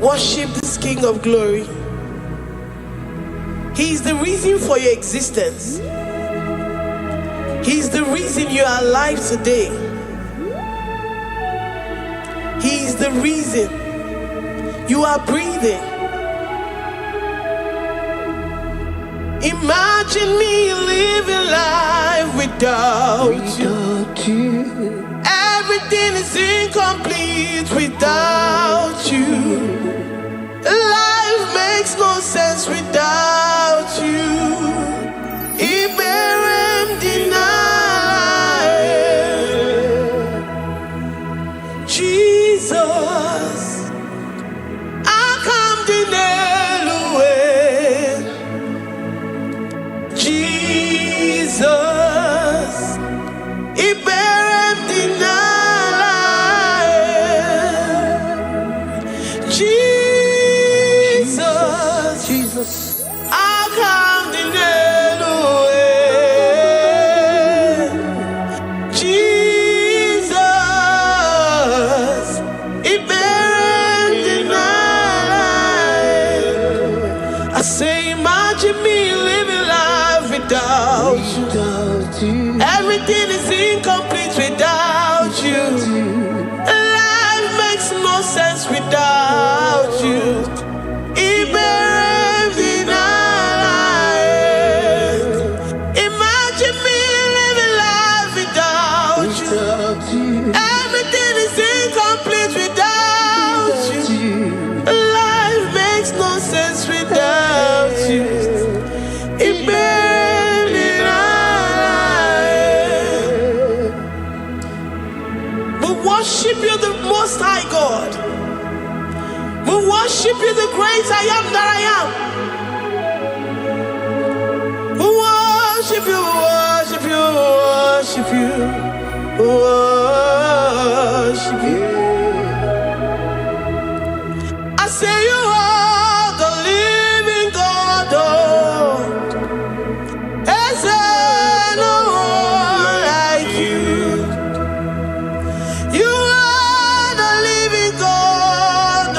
Worship this King of Glory. He is the reason for your existence. He is the reason you are alive today. He is the reason you are breathing. Imagine me living life without you. Everything is incomplete without you. Life makes no sense without you. Iberem deny. Jesus, I come deny. Jesus, Iberem deny. Jesus, I come deny. Jesus, Iberem deny. I say, imagine me living life without you. Everything is incomplete without you. Life makes no sense without you. Iberem deny. Imagine me living life without you. Everything is incomplete without you. Life makes no sense without you. Iberem deny. We worship you, the Most High God. We worship you, the great I am that I am. We worship you, worship you, worship you, worship you. I say you are the living God. Is there no one like you? You are the living God.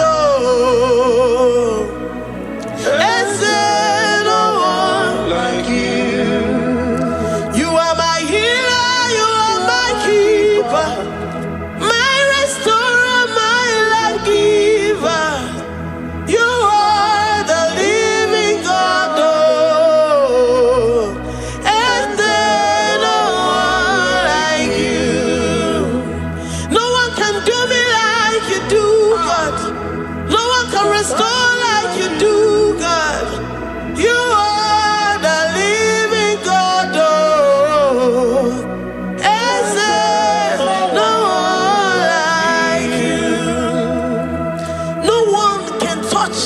Is there no one like you? You are my healer, you are my keeper, my restorer, my life giver. You are the living God. Is there no one like you? No one can do me like you do, God. No one can restore like you do, God. You are the living God. Is there no one like you? No one can touch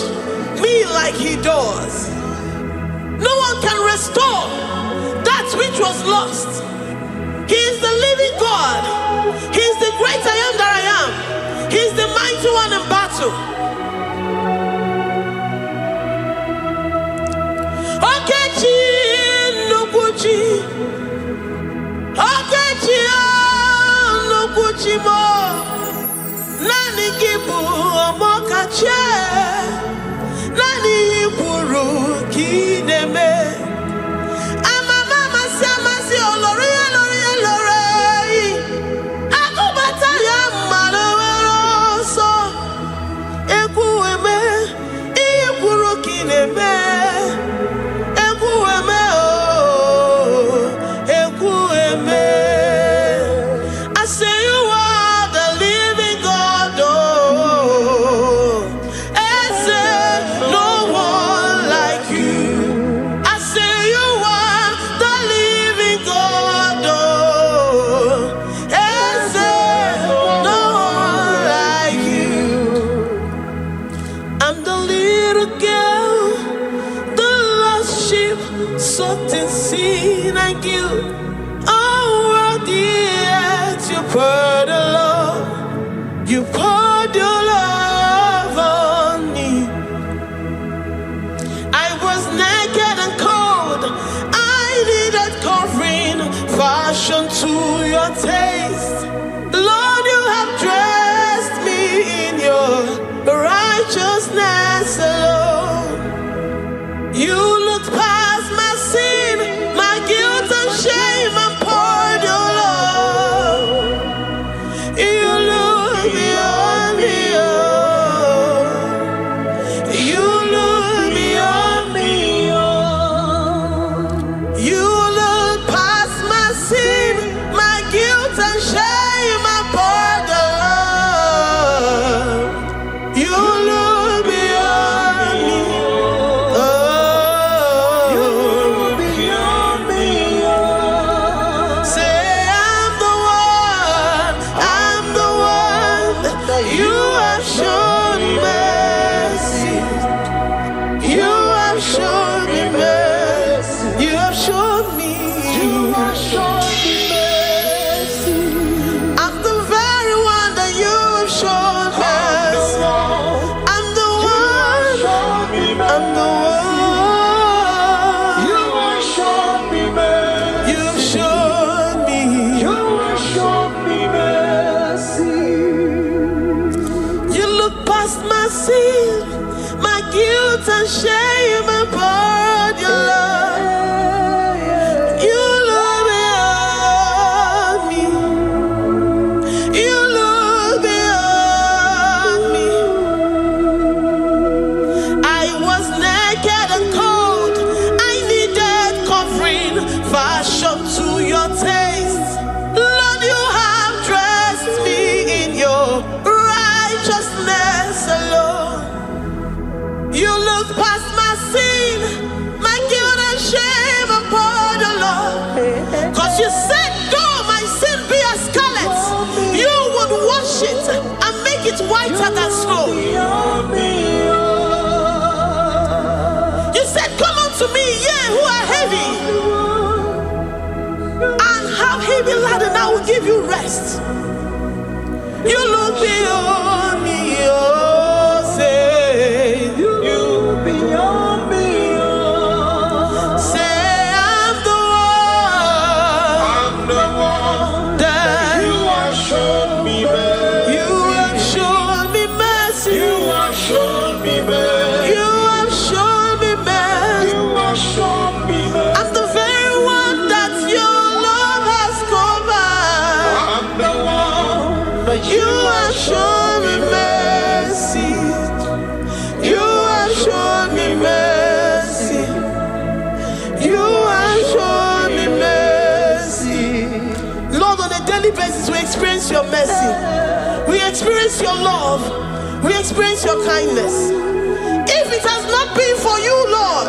me like he does. No one can restore that which was lost. He is the living God. He is the great I am that I am. He is the mighty one in battle. Okechi Nukuchi, Okechi Nukuchi mo, Nani Gibu Omokache, Nani Iburu Kineme. Amama Samasi Olori Olori Olori. Akubata ya Maloso. Ekueme, Iburu Kineme. Ekueme oh, Ekueme. I say you are the living God. Oh, is there no one like you? I say you are the living God. Oh, is there no one like you? I'm the little girl, the lost sheep, soaked in sin and guilt. Oh, worthy yet you poured your love. You poured your love on me. I was naked and cold. I needed covering, fashioned to your taste. Lord, you have dressed me in your righteousness. righteousness alone. You looked past my sin, my guilt and shame, and poured your love. You look beyond me, oh. You look beyond me, oh. You look past my sin, my guilt and shame, and poured your love. You look beyond me, oh. You look beyond me, oh. Say I'm the one that you have shown mercy. You have shown me mercy. You have shown me. You have shown me mercy. I'm the very one that you have shown mercy. I'm the one. I'm the one. You have shown me mercy. You have shown me. You have shown me mercy. You look past my sin, my guilt and shame, and poured your love. You look beyond me. You look beyond me. I was naked and cold. I needed covering, fashioned to your taste. Lord, you have dressed me in your righteousness alone. You look past my sin, my guilt and shame, and poured your love. Cause you said, though my sin be as scarlet, you would wash it and make it whiter than snow. You said, come unto me, ye who are heavy, and have heavy laden, I will give you rest. You look beyond me, oh, say, you look beyond me, oh. Say, I'm the one that you have shown me mercy. You have shown me mercy. You have shown me mercy. You have shown me mercy. You have shown me mercy. I'm the very one that your love has covered. I'm the one that you have shown me mercy. You have shown me mercy. You have shown me mercy. Lord, on a daily basis, we experience your mercy. We experience your love. We experience your kindness. If it has not been for you, Lord,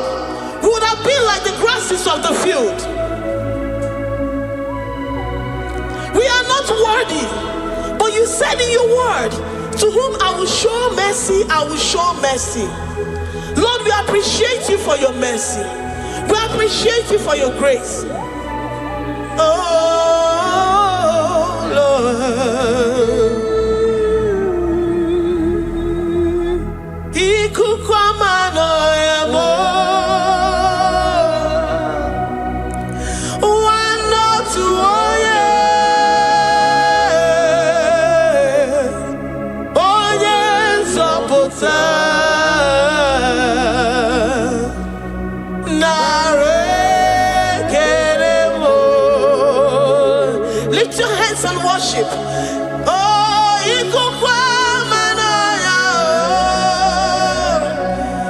we would have been like the grasses of the field. We are not worthy, but you said in your word, to whom I will show mercy, I will show mercy. Lord, we appreciate you for your mercy. We appreciate you for your grace. Oh, Lord. Lift your hands and worship. Oh,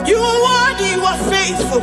you are worthy, you are faithful.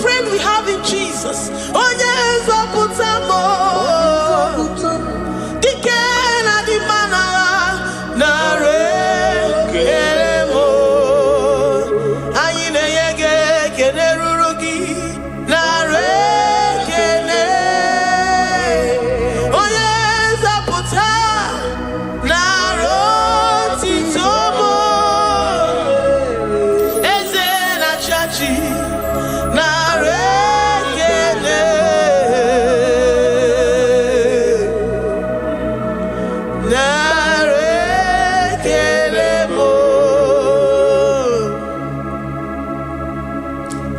friend we have in Jesus. Oh yes, Oputamo. Dikena di mana nare keremo. Ayine yege kenerurugi nare kene. Oh yes, Oputa naro titomo. Eze na chachi.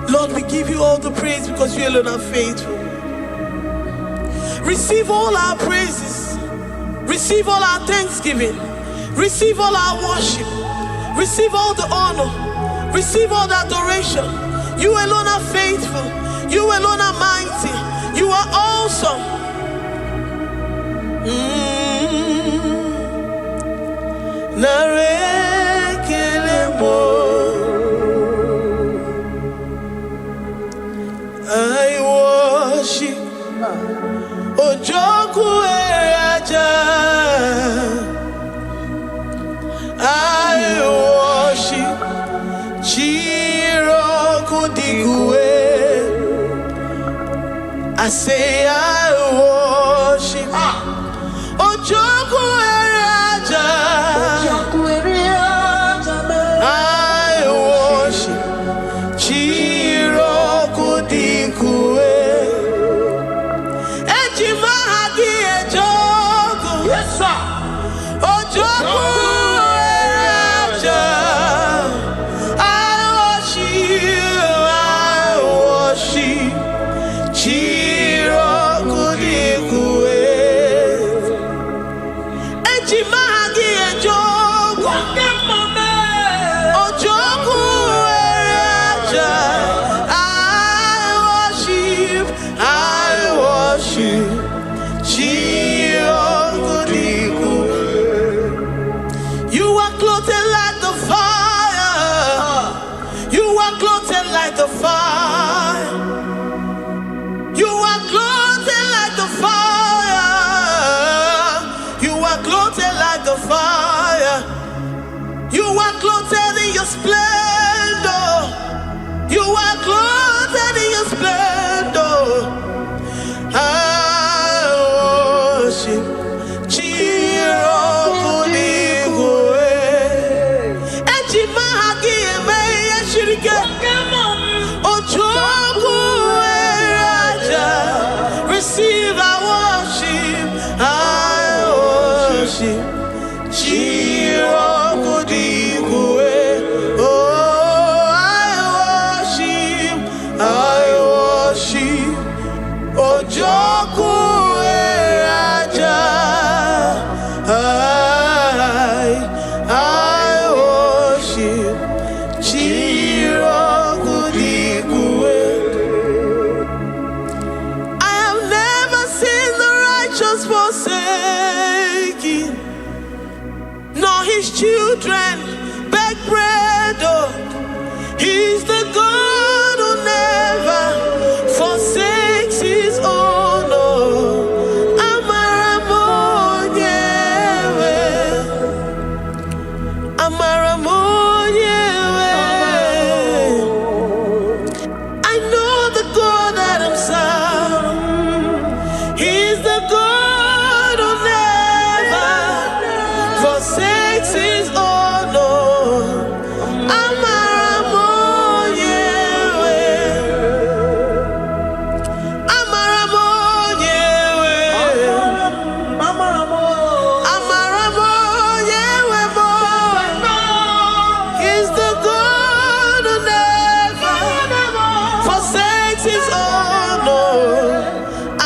Lord, we give you all the praise because you alone are faithful. Receive all our praises. Receive all our thanksgiving. Receive all our worship. Receive all the honor. Receive all the adoration. You alone are faithful. You alone are mighty. You are awesome. I worship Ojoku Eraja. I worship Chiroku Digwe. I say I worship Ojoku Eraja. I worship Chiroku Digwe. Ejimahagi Ejoku. Yes, sir. Ojoku Eraja. I worship Chiroku Digwe. Ejimahagi Ejoku. Ojoku Eraja. I worship Chiroku Digwe. You are clothed like the fire. You are clothed like the fire. You are clothed like the fire. You are clothed like the fire. You are clothed in your splendor. You are clothed in your splendor. I worship Chiroku Digwe. Ejimahagi eme yeshirike. Ojoku Eraja. Receive our worship. I worship Chiroku Digwe. Oh, I worship Ojoku Eraja. I worship Chiroku Digwe. I have never seen the righteous forsaken, nor his children beg bread. Oh, he's the God who never forsakes his own. Oh, Amaramonyewe, Amaramonyewe. I know the God that I'm serving. He's the God who never forsakes his own. Oh, Amaramonyewe, Amaramonyewe, Amaramonyewe mo. He's the God who never forsakes his own. Oh,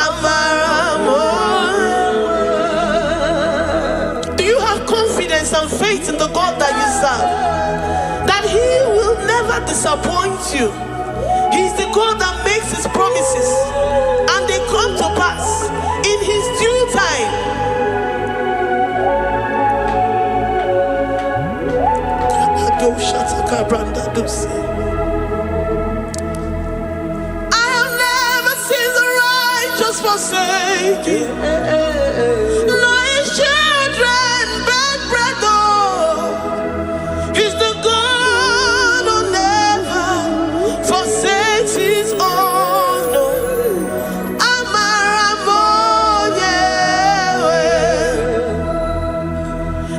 Amaramonyewe. Do you have confidence and faith in the God that you serve? That he will never disappoint you. He's the God that makes his promises and they come to pass in his due time. forsaken. No, his children beg bread, oh. He's the God who never forsakes his own. No.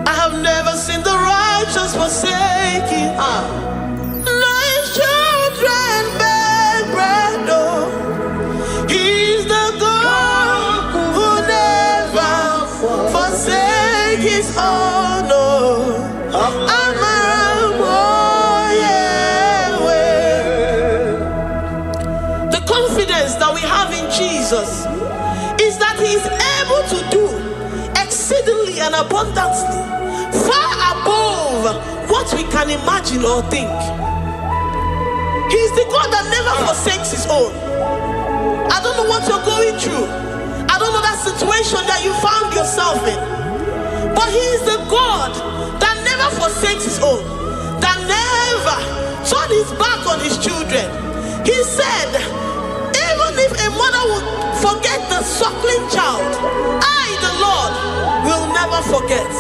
I have never seen the righteous forsaken. No, his children beg bread, oh. He's the God who never forsakes his own. No. The confidence that we have in Jesus is that he is able to do exceedingly and abundantly, far above what we can imagine or think. He is the God that never forsakes his own. I don't know what you're going through. I don't know that situation that you found yourself in. But he is the God that never forsakes his own, that never turned his back on his children. He said, even if a mother would forget the suckling child, I, the Lord, will never forget.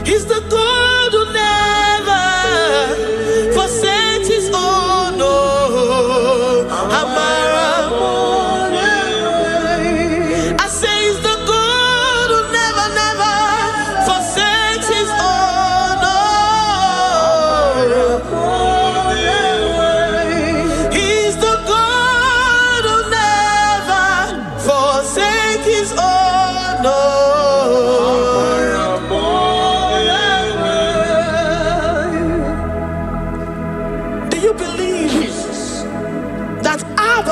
He's the God who never forsakes his own. No. I say he's the God who never, never forsakes his own. No. He's the God who never forsakes his own. No.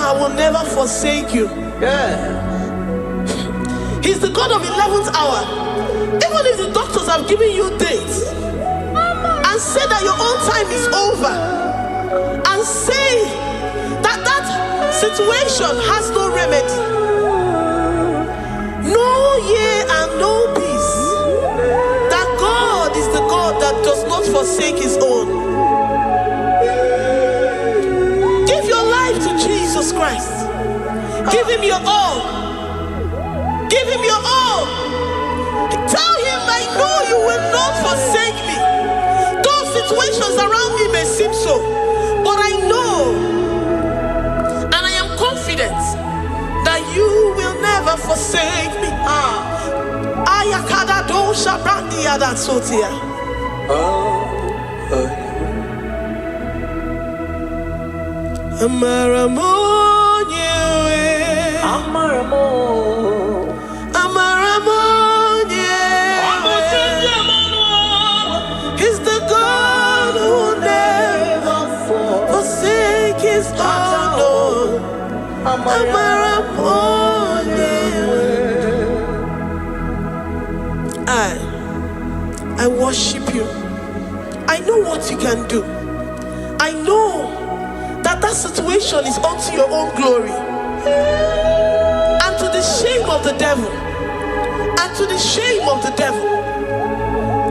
Will never forsake you. He's the God of 11th hour. Even if the doctors have given you dates and say that your own time is over, and say that that situation has no remedy, no year and no peace, that God is the God that does not forsake his own. Give your life to Jesus Christ. Give him your all. Give him your all. Tell him, I know you will not forsake me. Those situations around me may seem so, but I know and I am confident that you will never forsake me. Ayakada dosha brandi yada sotia. Amaramo, he's the God who never forsakes his own. I worship you. I know what you can do. I know that situation is unto your own glory and to the shame of the devil, and to the shame of the devil,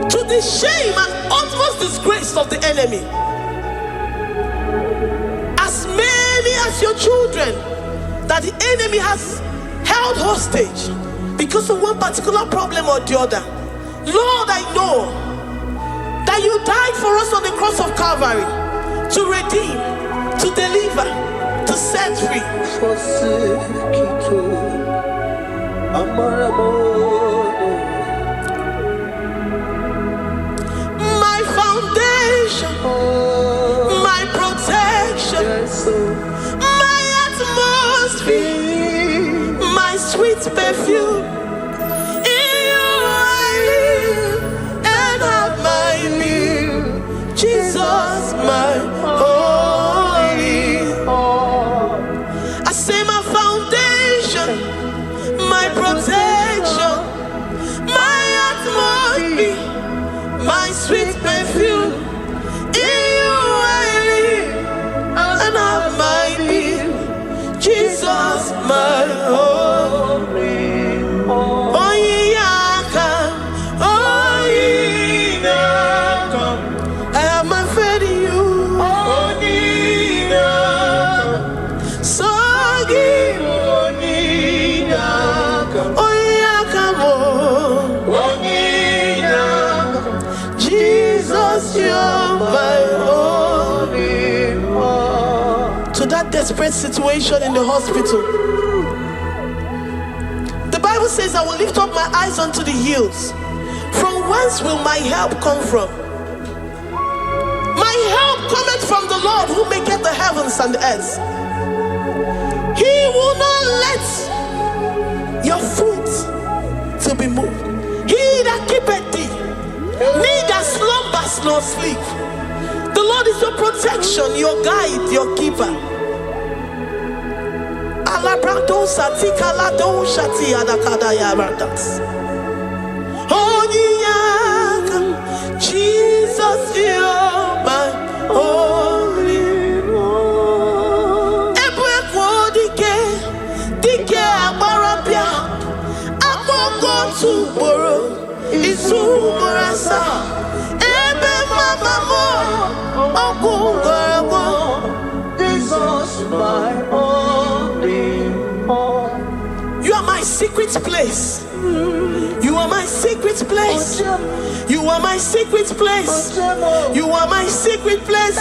to the shame and utmost disgrace of the enemy. As many as your children that the enemy has held hostage because of one particular problem or the other, Lord, I know that you died for us on the cross of Calvary to redeem, to deliver, to set free. My foundation, my protection, my atmosphere, my sweet perfume. In you I live and have my being. Jesus, my my sweet perfume, in you I live and have my being. Jesus, my holy, oh yeah, oh yeah. desperate situation in the hospital. The Bible says, I will lift up my eyes unto the hills. From whence will my help come from? My help cometh from the Lord who maketh the heavens and the earth. He will not let your foot to be moved. He that keepeth thee, neither slumbers nor sleep. The Lord is your protection, your guide, your keeper. Jesus, you're my only one. Dike abarabia, akoko tuboro, isumurasa. Ebe mama mo, okungorabo. Jesus, my only one. You are my secret place. You are my secret place. You are my secret place. You are my secret place.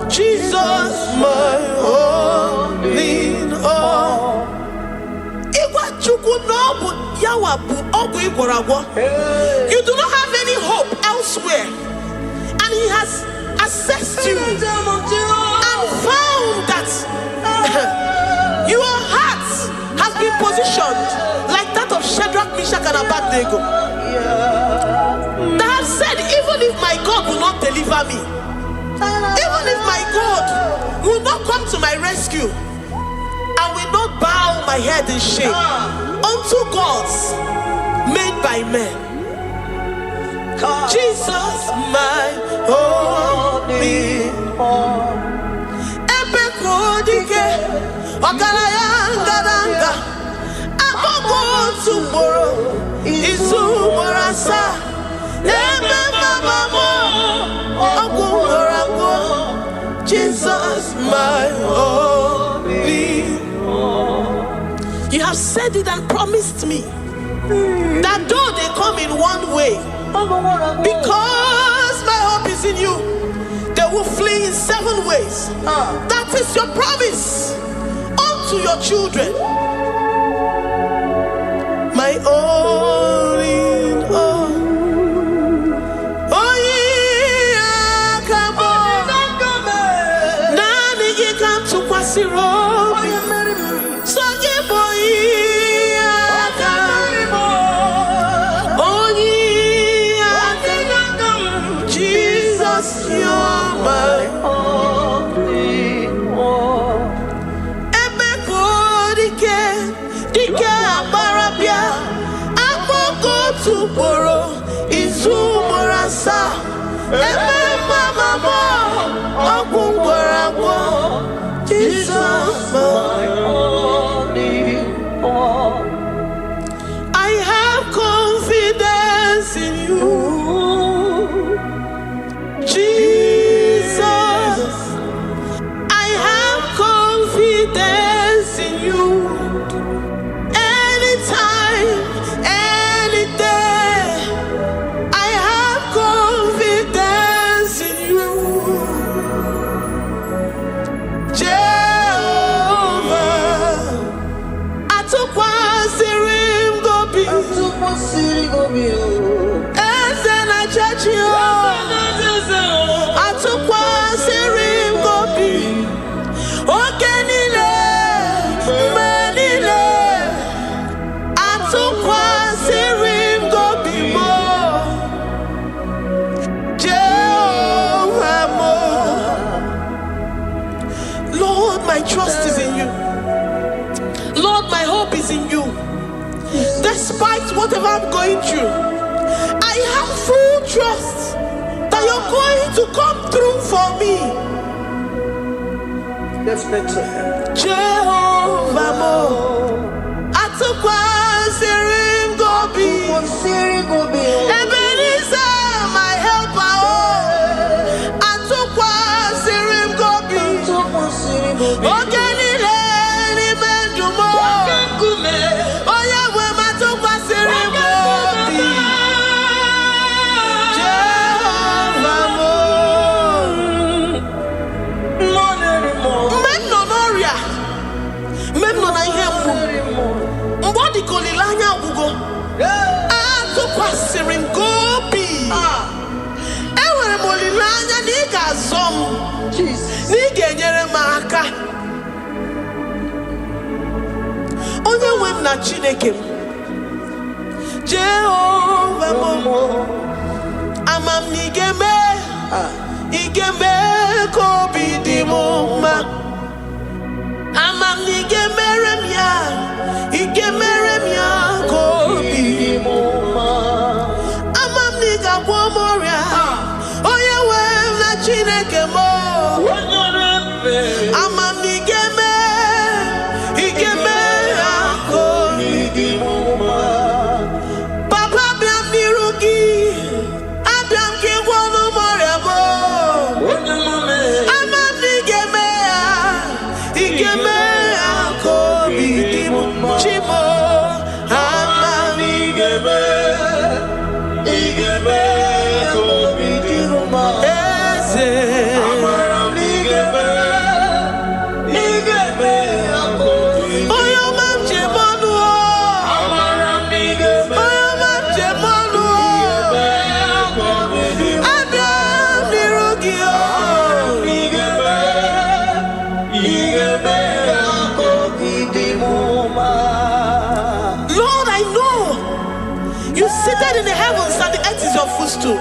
Jesus, my only all. You do not have any hope elsewhere, and He has assessed you and found that your heart has been positioned like that of Shadrach, Meshach, and Abednego. That have said, even if my God will not deliver me, even if my God will not come to my rescue, I will not bow my head in shame unto gods made by men. Jesus, my only one. Ogalayanga, Agogo tomorrow, Izumorasa, Ebe Mama, Ogungorago, Jesus, my only one. You have said it and promised me that though they come in one way, because my hope is in you, they will flee in 7 ways. That is your promise unto your children. My only all. Oh yeah, come on. Nani you come to Kwasiro. So you boy. Jesus, you're my only one. Dike abarabia, akoko tuboro, izumorasa. Ebe mama mo, okungorabo. Jesus, my only one. I have confidence in you. Jesus, I have confidence in you. Anytime, any day, I have confidence in you. Jehovah, I took one serim gobi. And then I judge you. My trust is in you. Lord, my hope is in you. Despite whatever I'm going through, I have full trust that you're going to come through for me. Let's mentor him. Jehovah Mo, Atukwa Sirim Gobi, Ebenezer, my helper. Atukwa Sirim Gobi. Ogenile ni mendumo. Oya we Atukwa Sirim Gobi. Jehovah Mo. amaka. Onye nwe m na Chineke m, Jehova mo, amam n'igeme, igeme kobi di mo ma. Amam n'igemere m ya, igemere m ya kobi di mo ma. Amam n'igagwo moria, onye nwe m na Chineke mo. Amam n'igeme, igeme ya kobi di mo ma. Papa biam nirugi, abiam ki gwonu moria mo. Amam n'igeme ya, igeme ya kobi di mo ma. Chimo, amam n'igeme, igeme kobi di mo ma. Eze, amam n'igeme, igeme ya kobi di mo ma. Oyo mam jemonu o, amam n'igeme, oyo mam jemonu o, igeme ya kobi di mo ma. Abiam nirugi o, igeme, igeme ya kobi di mo ma. Lord, I know you seated in the heavens and the earth is your footstool.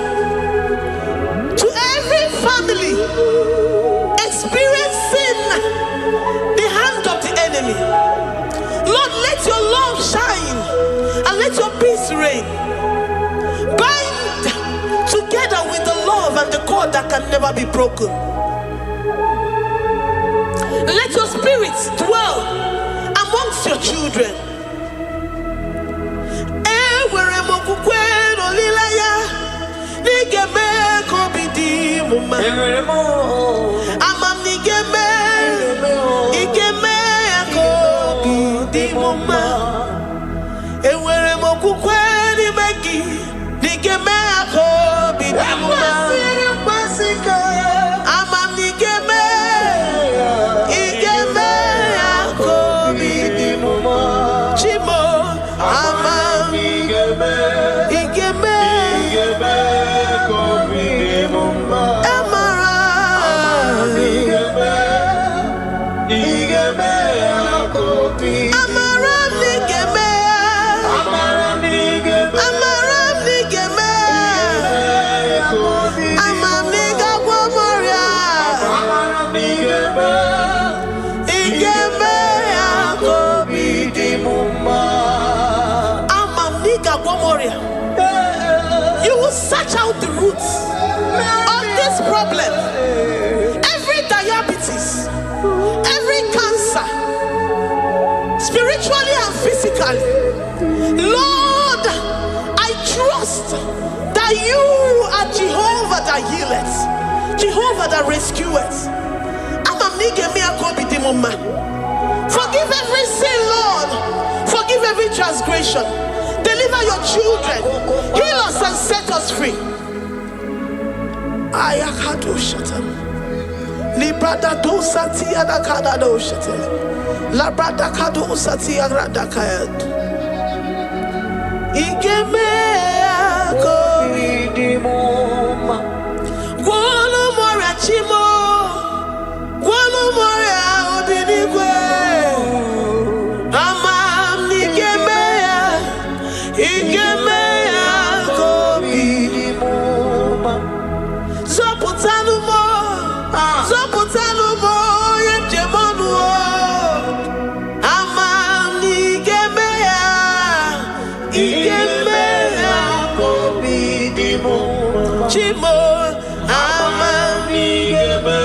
To every family experiencing the hand of the enemy, Lord, let your love shine and let your peace reign. Bind together with the love and the cord that can never be broken. Let your spirit dwell amongst your children. Ewere m okwukwe n'olileanya, n'igeme kobi di mo ma. Amam n'igeme, igeme kobi di mo ma. Ewere m okwukwe n'ime gị, n'igeme kobi di mo ma. Amam n'igeme, igeme kobi di mo ma. Chimo, amam igeme, kobi di mo ma. Amara, igeme kobi. Amara n'igeme, amara n'igeme, amara n'igeme kobi. Amam n'igagwo moria, amara n'igeme, igeme kobi di mo ma. Amam n'igagwo moria. You will search out the roots of this problem. Every diabetes, every cancer, spiritually and physically. Lord, I trust that you are Jehovah that healeth, Jehovah that rescueth. Amam n'igeme kobi di mo ma. Forgive every sin, Lord. Forgive every transgression. Deliver your children. Heal us and set us free. Ayakado shatan. Librada do sati adakada do shatan. Labrada kado sati agrada kayad. Igeme kobi di mo ma. Gwonu moria chimo. Gwonu moria obinigwe. Amam n'igeme ya, igeme ya kobi di mo ma. Zọpụtanụ mo, zọpụtanụ mo, onye njemọnụ o. Amam n'igeme ya, igeme ya kobi di mo ma. Chimo, amam n'igeme,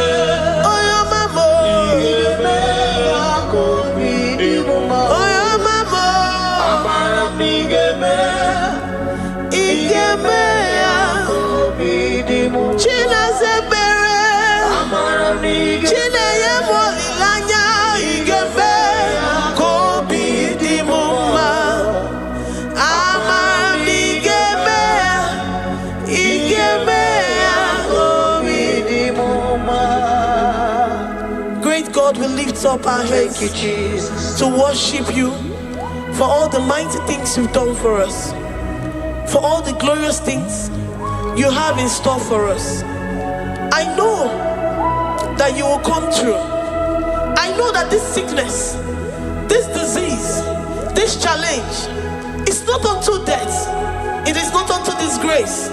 oyo mamo, igeme ya kobi di mo ma. Oyo mamo, amam n'igeme, igeme ya kobi di mo ma. Chinazebere, amam n'igeme, Chineye molilanya, igeme ya kobi di mo ma. Amam n'igeme, igeme ya kobi di mo ma. Great God, we lift up our hands to worship you for all the mighty things you've done for us, for all the glorious things you have in store for us. I know that you will come through. know that this sickness, this disease, this challenge is not unto death, it is not unto disgrace,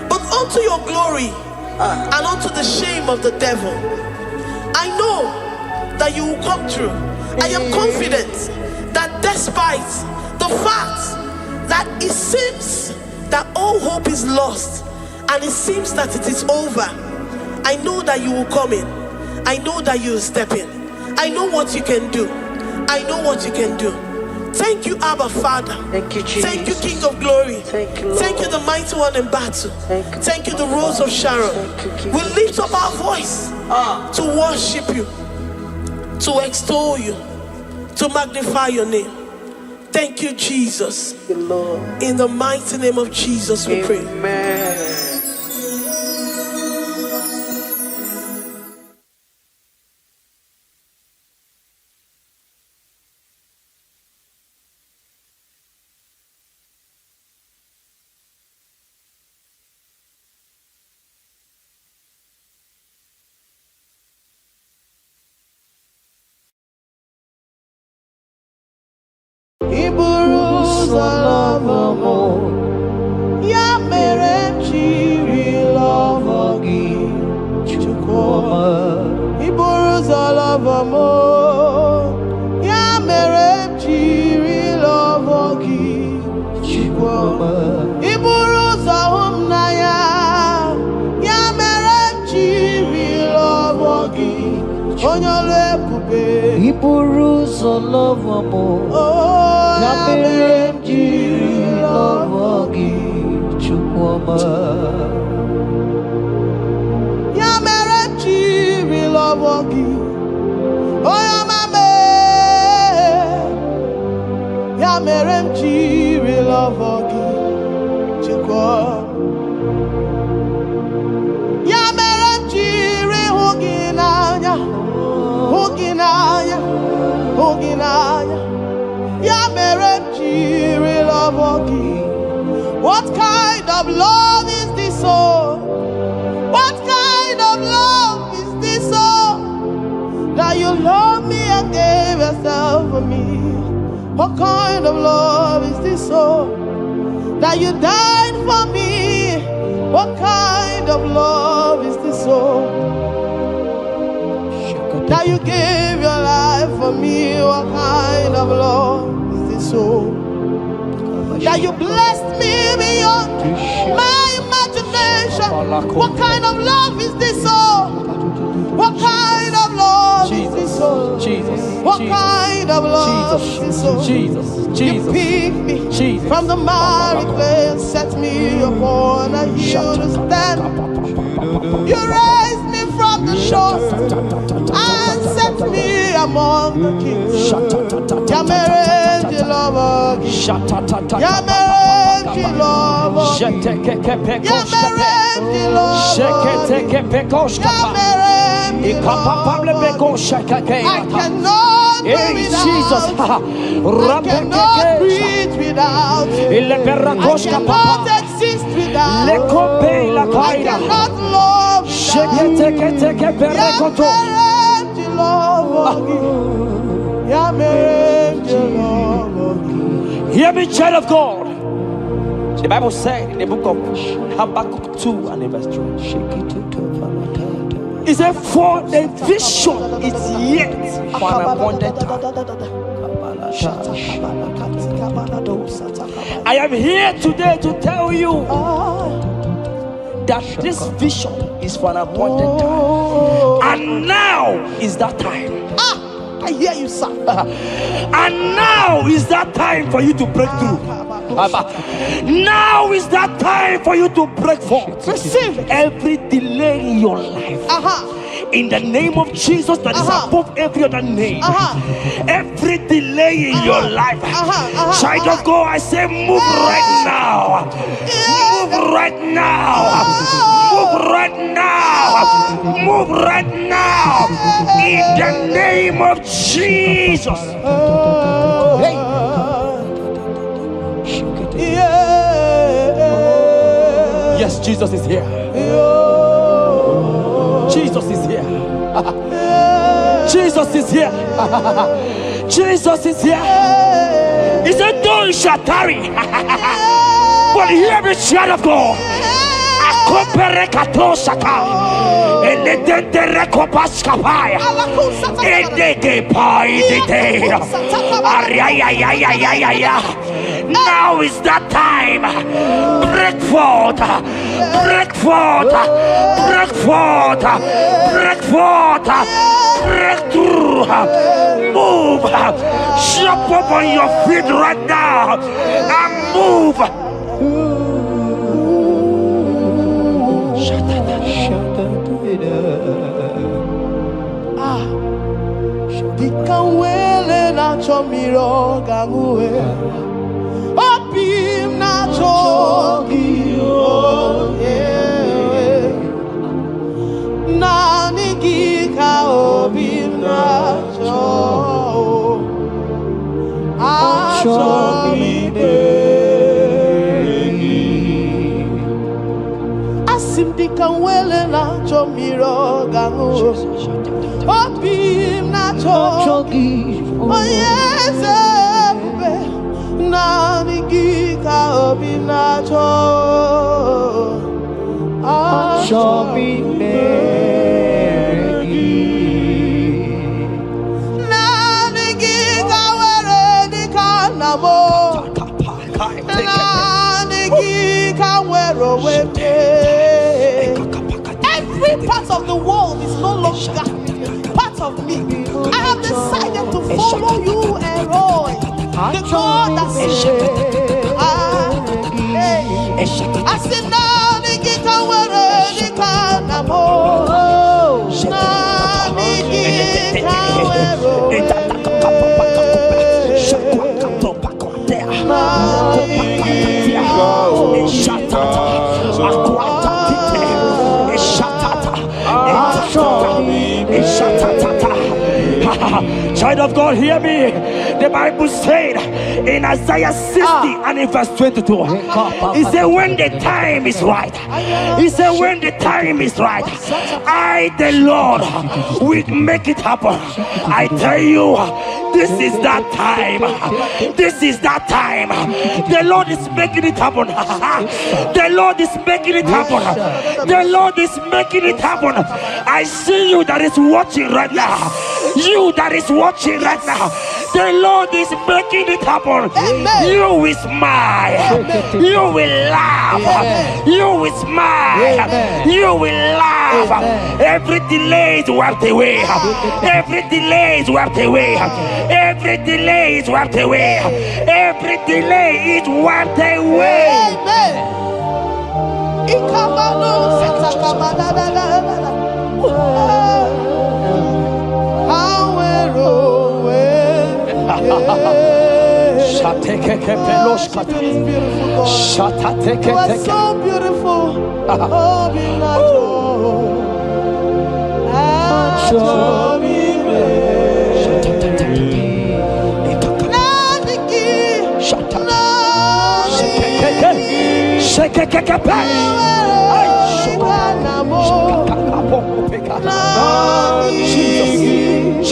but unto your glory and unto the shame of the devil. I know that you will come through. I am confident that despite the fact that it seems that all hope is lost and it seems that it is over, I know that you will come in. I know that you will step in. I know what you can do. I know what you can do. Thank you, Abba Father. Thank you, Jesus. Thank you, King of Glory. Thank you, Lord. Thank you, the mighty one in battle. Thank you, the Rose of Sharon. We lift up our voice to worship you, to extol you, to magnify your name. Thank you, Jesus. Thank you, Lord. In the mighty name of Jesus we pray. Amen. Ya mere chiri love gị Chukwuma. Iburu ụzọ love mo. Ya mere chiri love gị Chukwuma. Iburu ụzọ hụ m n'anya. Ya mere chiri love gị onye ọrụ ebube. Iburu ụzọ love mo. Ya mere jiri love gị Chukwuma. Ya mere jiri love gị onye ọma me. Ya mere m jiri love gị Chukwuma. Ya mere m jiri hụ gị n'anya, hụ gị n'anya, hụ gị n'anya. Ya mere m jiri love gị. What kind of love is this, oh? What kind of love is this, oh? That you love me and gave yourself for me. What kind of love is this, oh? That you died for me. What kind of love is this, oh? That you gave your life for me. What kind of love is this, oh? That you blessed me beyond my imagination. What kind of love is this, oh? What kind of love is this, oh? Jesus, What kind of love is this, oh? Jesus, You picked me from the miry clay and set me upon a hill to stand. You raised me from the shore and set me among the kings. Ya mere ji love gị. Ya mere ji love gị. Ya mere ji love gị. Ya mere ji love gị. I cannot do without you. I cannot breathe without you. I cannot exist without you. I cannot love without you. Hear me, child of God. The Bible said in the book of Habakkuk 2 and verse 3. It said, for the vision is yet for an appointed time. I am here today to tell you that this vision is for an appointed time. And now is that time. I hear you, sir. And now is that time for you to break through. Now is that time for you to break forth. Receive every delay in your life. In the name of Jesus that is above every other name. Every delay in your life. Child of God, I say move right now. Move right now. Move right now. Move right now. In the name of Jesus. Hey. Yes, Jesus is here. Jesus is here. Jesus is here. Jesus is here. He said, though you shall tarry, but hear the child of God. Now is that time. Break forth, break forth, break forth, break forth, break through. Move, jump up on your feet right now and move. Dikanwele na chomiro gangwe Opim na chogi Nani gika opim na cho Achomi begi Asim dikanwele na chomiro gangwe Opim na chogi Oh yes, Nani gika opim na cho Achomi begi Nani gika were di kanamo Nani gika were wete Every part of the world is no longer part of me. I have decided to follow you and Roy, the God that says, I said, Nani gika were di kanamo Nani gika were Child of God, hear me. The Bible said in Isaiah 60 and in verse 22, he said, when the time is right, he said, when the time is right, I, the Lord, will make it happen. I tell you, this is that time. This is that time. The Lord is making it happen. The Lord is making it happen. The Lord is making it happen. I see you that is watching right now. You that is watching right now. The Lord is making it happen. Amen. You will smile. Amen. You will laugh. Amen. You will smile. Amen. You will laugh. Amen. Every delay is wiped away. Every delay is wiped away. Every delay is wiped away. Every delay is wiped away. Amen. Ikamano satakamana. You are so beautiful. Oh, be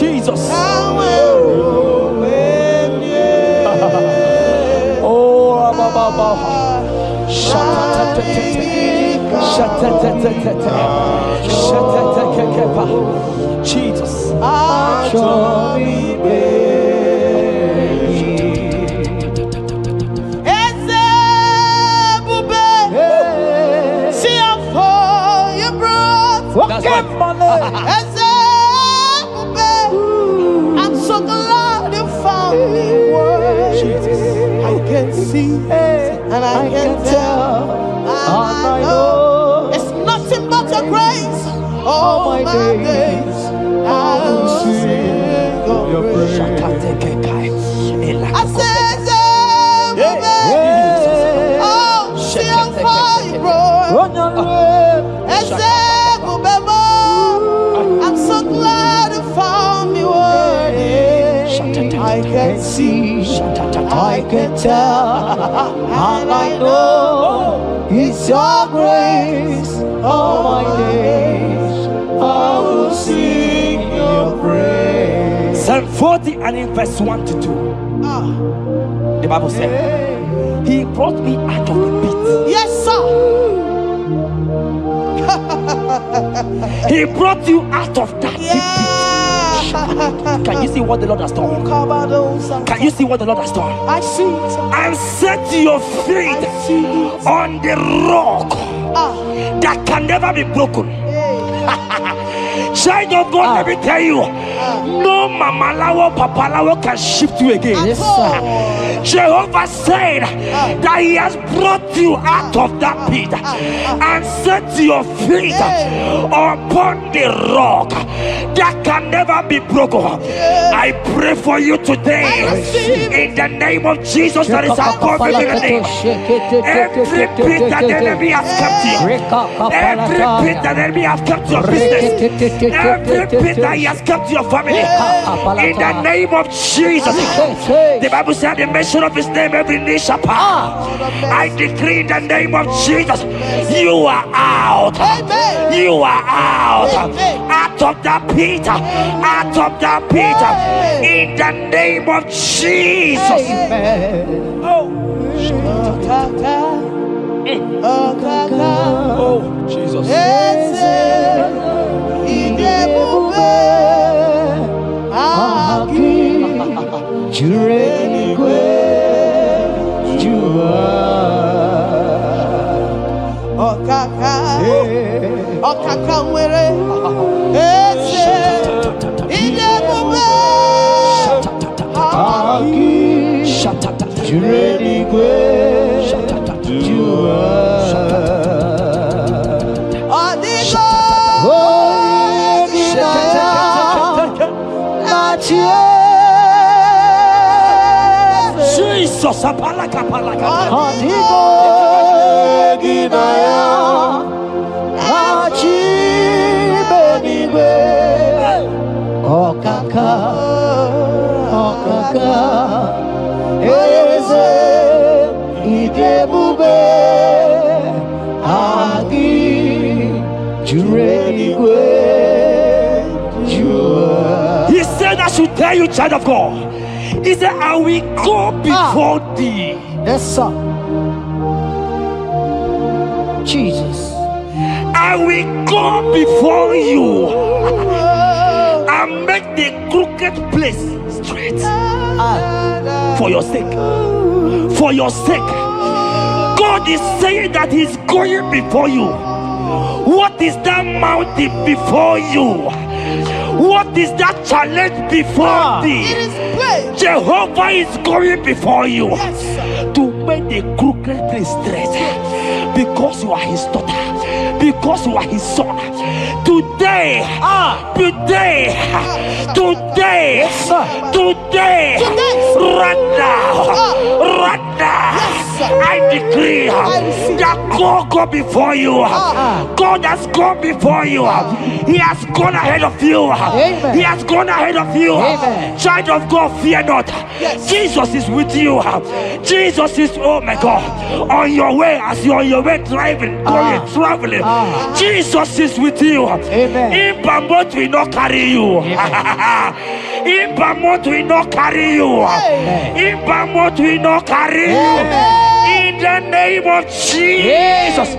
Jesus. Jesus. I'm so glad you found me worthy. I can see and I can tell. I know it's nothing but your grace. All my days I will sing your praise. I said, oh, see how far you brought. I'm so glad you found me worthy. I can see, I can tell, and I know it's your grace. All my days I will sing your praise. 40 and in verse 1 to 2. The Bible said, He brought me out of the pit. Yes, sir. He brought you out of that deep pit. Can you see what the Lord has done? Can you see what the Lord has done? I see it. And set your feet on the rock that can never be broken. Child of God, let me tell you, no Mama Lawo, Papa Lawo can shift you again. Yes, sir. Jehovah said that He has brought you out of that pit and set your feet upon the rock that can never be broken. I pray for you today in the name of Jesus that is above every name. Every pit that the enemy has kept you, every pit that the enemy has kept your business, every pit that He has kept your family, in the name of Jesus. The Bible said the mention of His name every knee shall bow. I decree in the name of Jesus, you are out. You are out. Out of that pit. Out of that pit. In the name of Jesus. Oh Jesus. Jesus, apalaka. He said, I should tell you, child of God. He said, I will go before thee. Yes, sir. Jesus. I will go before you and make the crooked place straight. For your sake. For your sake. God is saying that He's going before you. What is that mountain before you? What is that challenge before thee? Jehovah is going before you to make the crooked place straight. Because you are His daughter. Because you are His son. Today, right now, I decree that God go before you. God has gone before you. He has gone ahead of you. He has gone ahead of you. Child of God, fear not. Jesus is with you. Jesus is, oh my God, on your way, as you're on your way driving, traveling. Jesus is with you. In Bamot will not carry you. In Bamot will not carry you. In Bamot will not carry you. In the name of Jesus.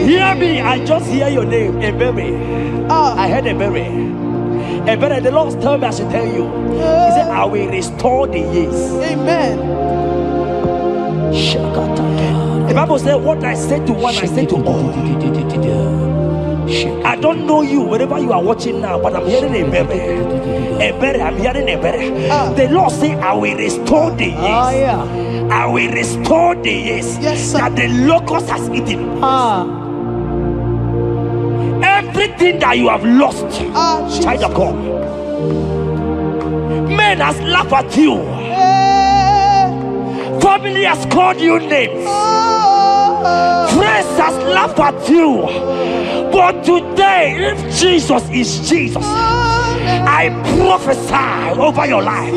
Hear me, I just hear your name, Ebere. I heard Ebere. Ebere, the Lord told me I should tell you. He said, I will restore the years. Amen. The Bible said, what I said to one, I said to all. I don't know you, wherever you are watching now, but I'm hearing Ebere. Ebere, I'm hearing Ebere. The Lord said, I will restore the years. I will restore the years that the locust has eaten. Everything that you have lost, child of God. Men has laughed at you. Family has called you names. Friends has laughed at you. But today, if Jesus is Jesus, I prophesy over your life.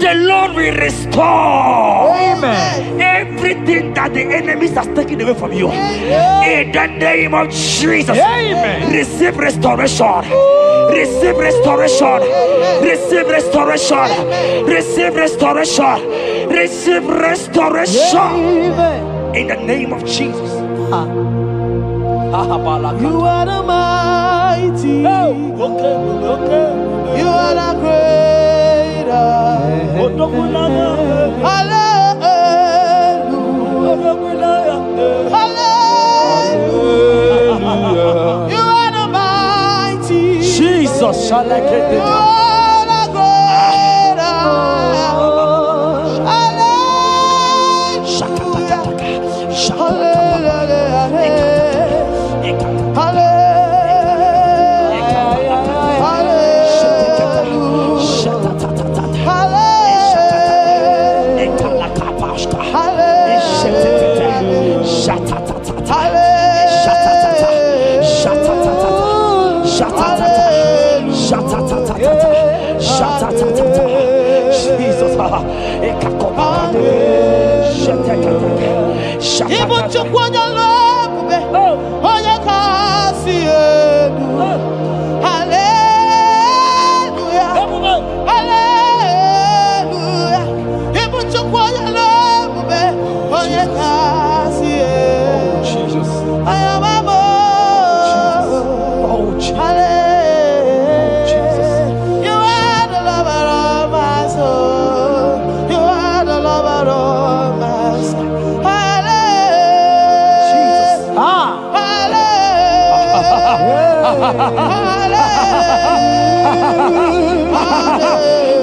The Lord will restore. Amen. Everything that the enemies has taken away from you. In the name of Jesus. Amen. Receive restoration. Receive restoration. Receive restoration. Receive restoration. Receive restoration. In the name of Jesus. You are the mighty. You are the greater. Hallelujah. Hallelujah. You are the mighty. Jesus shall I get You are the greater.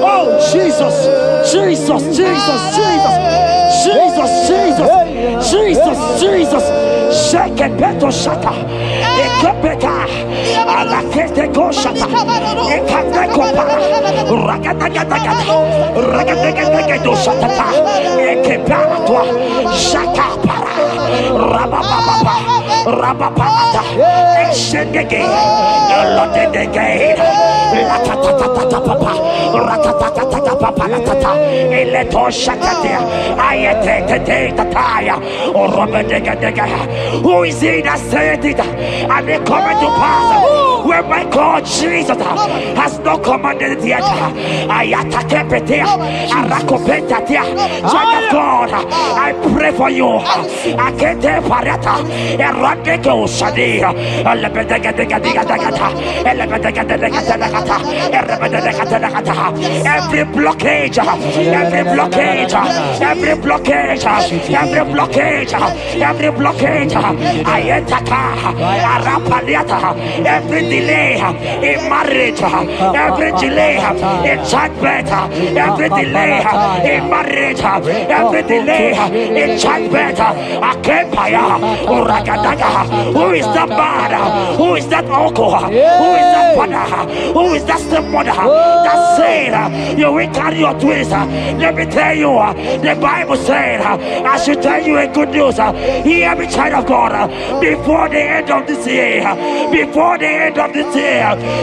Oh Jesus, Jesus, Jesus, Jesus, Jesus, Jesus, Jesus, Jesus. Shake it, beto shaka. Ekepeka. Alakete go shaka. Ekateko para. Ragadagadaga. Ragadagadaga shaka. Ekepara toi. Shaka para. Rabababa. Rabababa. Exendege. Lotedege. Latatatata papa. Ratatatata papa. Latata. Eleto shakate. Ayete tete tataya. Who is he that said it and they come to pass where my God Jesus has not commanded it yet? Child of God, I pray for you. Every blockage, every blockage, every blockage, every blockage, every blockage, every delay in marriage, every delay in childbirth, every delay in marriage, every delay in childbirth. Who is that man? Who is that uncle? Who is that father Who is that stepmother that said you will carry your twins? Let me tell you, the Bible said, I should tell you a good news. Hear me, child of God, before the end of this year,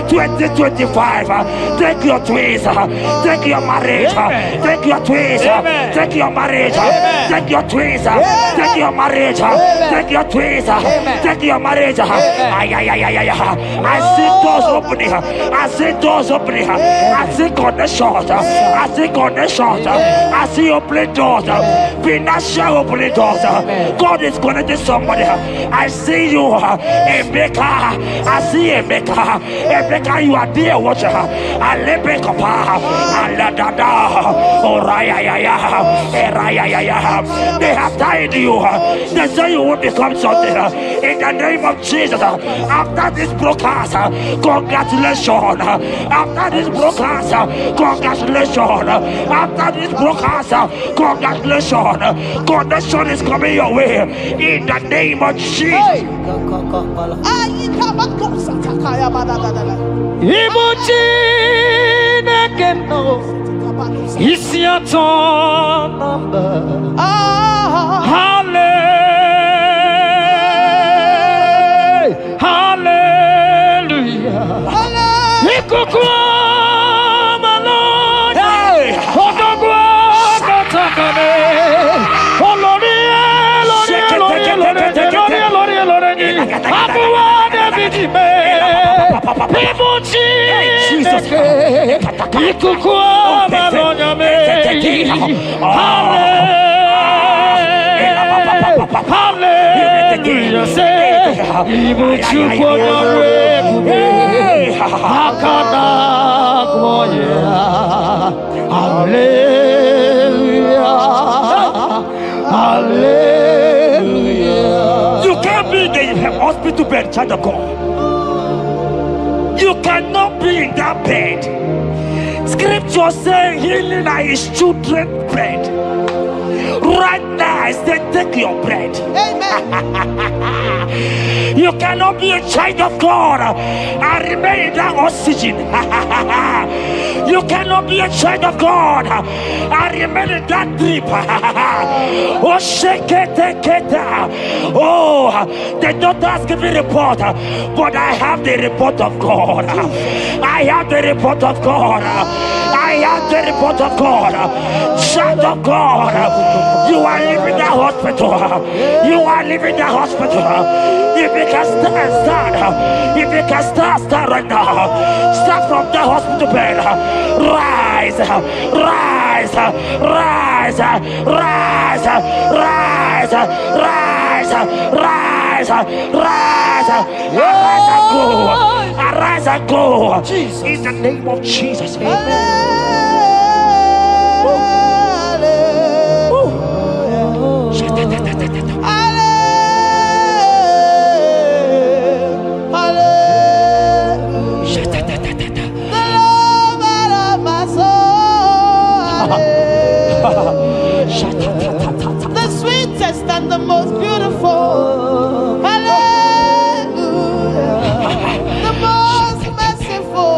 2025, take your twins, take your marriage, take your twins, take your marriage, take your twins, take your marriage, take your twins, take your marriage. I see doors opening, I see doors opening, I see connections, I see connections, I see opening doors, financial opening doors. God is connecting somebody. I see you, Emeka. I see Emeka. Emeka, you are there, watcher. I let me come. They have tied you. They say you will become something. In the name of Jesus, after this broadcast, congratulations. After this broadcast, congratulations. After this broadcast, congratulations. Connection is coming your way. In the name of Jesus. It's your turn number. Hallelujah. Hallelujah. You can't be in the hospital bed, child of God. You cannot be in that bed. Scripture saying healing is children's bread. Right now, I say take your bread. Amen. You cannot be a child of God and remain in that oxygen. You cannot be a child of God and remain in that drip. Oh, shake it. Oh, the doctors give me a report, but I have the report of God. I have the report of God. I have the report of God. Child of God, you are leaving the hospital. You are leaving the hospital. If you can stand, if you can stand right now, start from the hospital bed. Rise, rise, rise, rise, rise, rise, rise, rise, arise and go, arise and go. In the name of Jesus. Amen. The sweetest and the most beautiful. Hallelujah. The most merciful.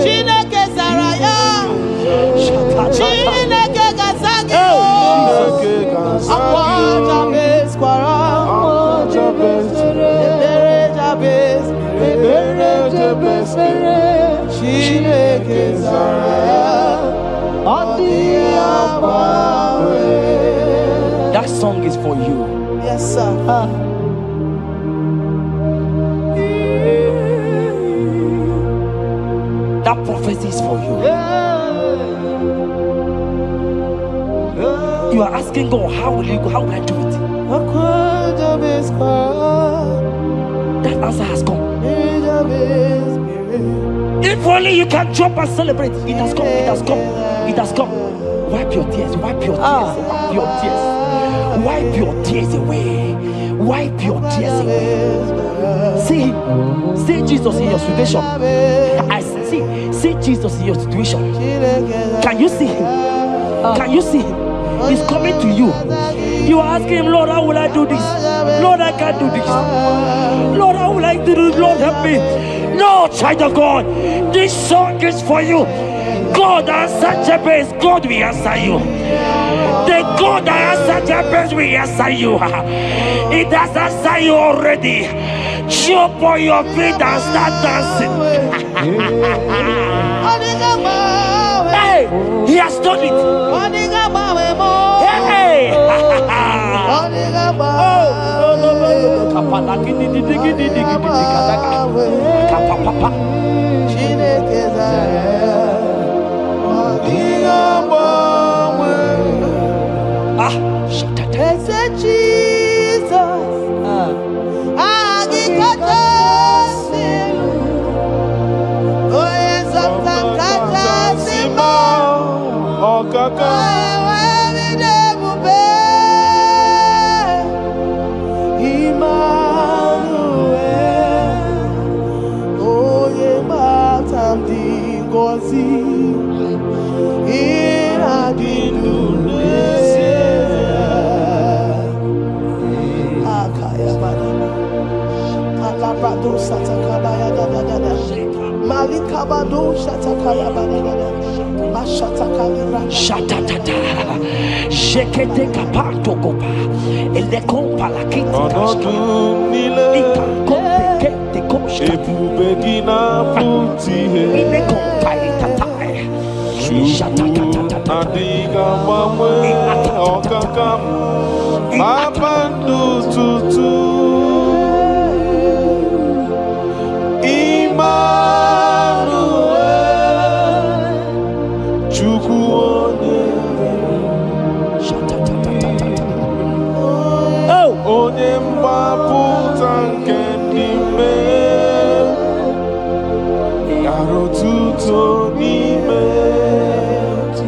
Chineke Zaraya. Chineke Gazagi. Akwaja bes kwara. Chineke Zaraya. That song is for you. Yes, sir. That prophecy is for you. You are asking God, how will you go? How will I do it? That answer has come. If only you can jump and celebrate. It has come. It has come. It has come. Wipe your tears. Wipe your tears. Wipe your tears. Wipe your tears away. Wipe your tears away. See Jesus in your situation. I see Jesus in your situation. Can you see him? Can you see him? He's coming to you. You are asking him, Lord, how will I do this? Lord, I can't do this. Lord, how will I do this? Lord, help me. No, child of God, this song is for you. God answered Jabez, God will answer you. The God that answered Jabez will answer you. It has answered you already. Jump on your feet and start dancing. Hey, he has done it. Hey. Shatatata, Jekete kapato kopa, ele kompa la kiti kashka, ika kompe kete koshka, ine kompa itatai, shatatatata,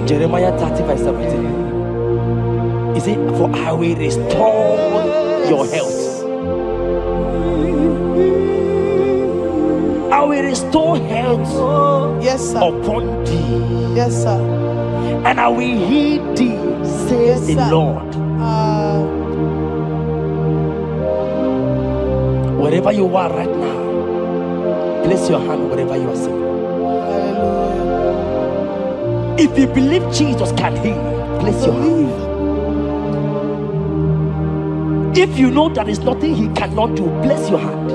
Jeremiah 30:17. He said, for I will restore your health. I will restore health, yes, sir, upon thee. Yes, sir. And I will heal thee, says the Lord. Wherever you are right now, place your hand wherever you are sitting. If you believe Jesus can heal, place your hand. If you know there is nothing he cannot do, place your hand.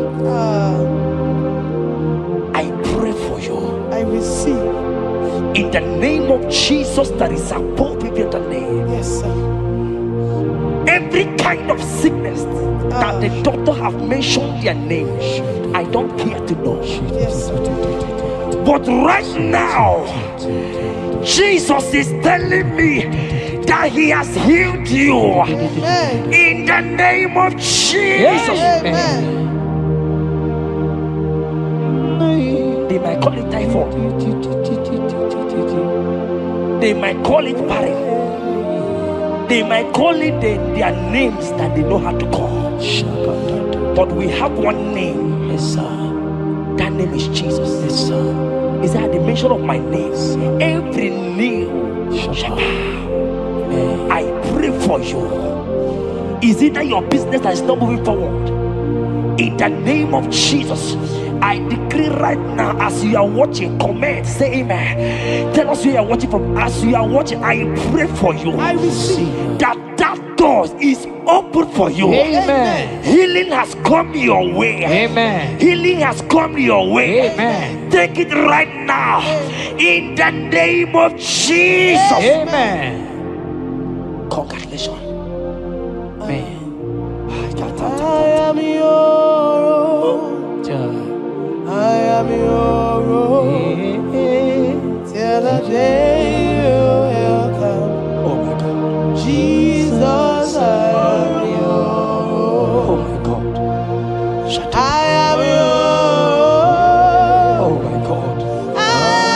I pray for you. I receive. In the name of Jesus that is above every other name. Yes, sir. Every kind of sickness that the doctor have mentioned their name, I don't care to know. Yes, sir. But right now, Jesus is telling me that he has healed you. Amen. In the name of Jesus. Amen. They might call it typhoid. They might call it barren. They might call it their names that they know how to call. But we have one name. Yes, sir. That name is Jesus. Yes, sir. Is that at the mention of my name, every knee shall bow. I pray for you. Is it that your business that is not moving forward? In the name of Jesus, I decree right now, as you are watching, comment, say amen. Tell us where you are watching from. As you are watching, I pray for you. I receive that door is open for you. Amen. Healing has come your way. Amen. Healing has come your way. Amen. Take it right now in the name of Jesus. Amen. Congratulations. Amen. I am your own. I am your own. Till the day you will come. Oh my God. Jesus, I am your Oh own. my God. Shut I up. am your Oh own. my God. I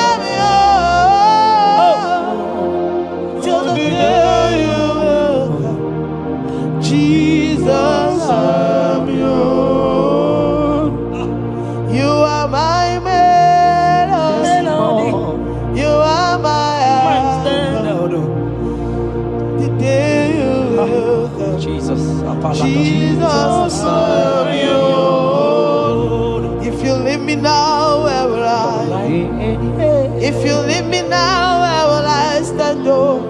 am your own. Till the day you will come. Jesus, I am your own. You are my melody. You are my anchor. The day you will come. Jesus. Jesus, I am your own. If you leave me now, where will I? If you leave me now, where will I stand? Oh,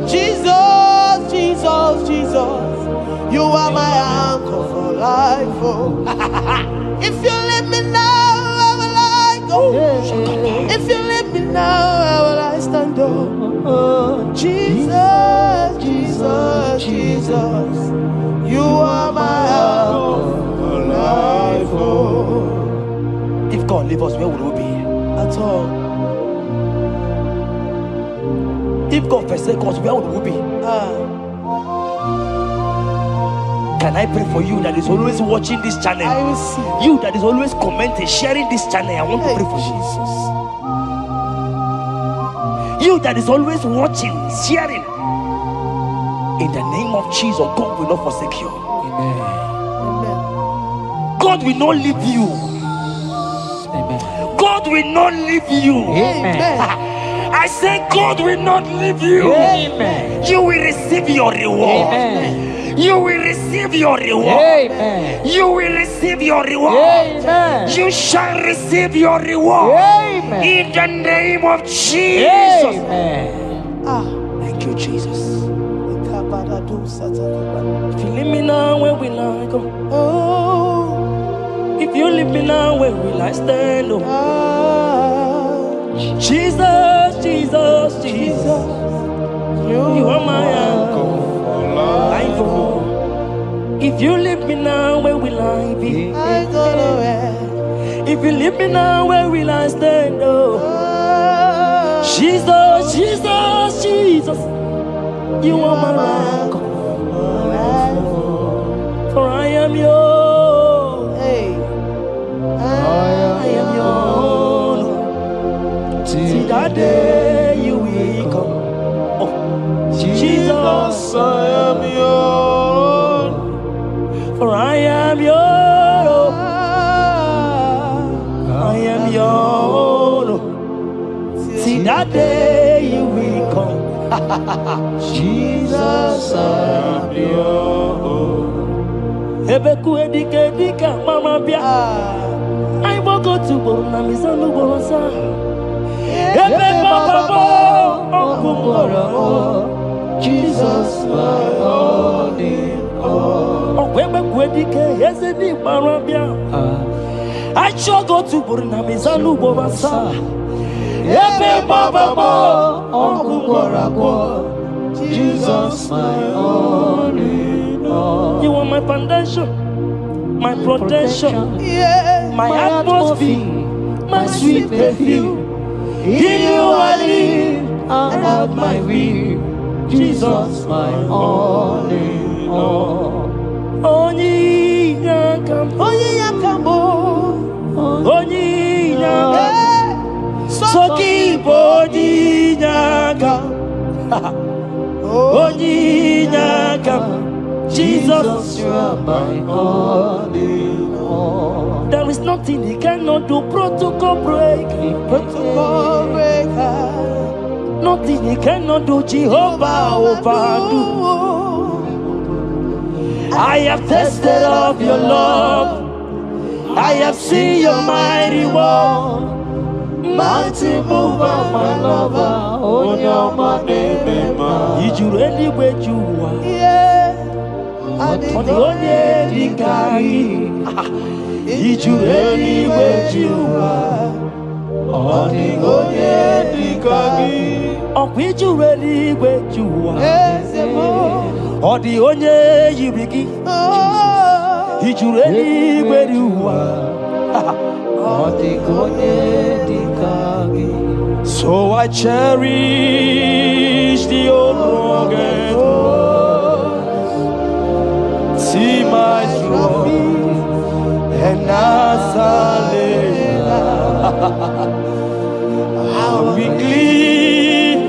Jesus, Jesus, Jesus, you are my anchor for life. Oh, if you leave me now, where will I go? If you leave me now, where will I stand? Oh, Jesus, Jesus, Jesus, you are my anchor for life. Oh, If God leave us, where would we be? at all. If God forsake us, where would we be? Can I pray for you that is always watching this channel? I receive. You that is always commenting, sharing this channel, I want to pray for you. You that is always watching, sharing. In the name of Jesus, God will not forsake you. Amen. Amen. God will not leave you. Amen. God will not leave you. Amen. I say God will not leave you. Amen. You will receive your reward. Amen. You will receive your reward. Amen. You will receive your reward. Amen. You shall receive your reward. Amen. In the name of Jesus. Amen. Thank you, Jesus. If If you leave me now, where will I go? oh, If you leave me now, where will I stand? Oh, Jesus, Jesus, Jesus. You are my anchor. Life, oh. If you leave me now, where will I be? I go nowhere. If you leave me now, where will I stand? Oh, Jesus, Jesus, Jesus. You are my anchor. For I am yours. Hey, I am yours. See that day you will come. Oh, Jesus, I am yours. for I am yours. I am yours. See that day you will come. Jesus, I am yours. Ebeku edike dika mama bia. I won't go to Borna Misanu Borosa. Ebe Baba Jesus, my only all. Oh, Ebeku edike Yezedi Marabia. I shall go to Borna Misanu Borosa. Ebe Baba Jesus, my only all. You are my foundation, my protection, Yeah, my atmosphere, my sweet perfume. In you I live and have my will. Jesus, my only all. Only Yakam, only Yakamo. only Yakam, Soki Bodi Yakam, only Yakam. Jesus, you are my only all. there is nothing he cannot do. Protocol break, Protocol breaker. nothing he cannot do. Jehovah overdo. I have tasted of your love. I have seen your mighty work, mighty mover, my lover. Oh, your name, did you really wait you are? Yeah. On the only Dikari, did you really wait you are? On the only Dikari, oh, did you really wait you are? On the only you begin, did you really wait you are? So I cherish the old rugged road. See my trophy and as I lay I will cleave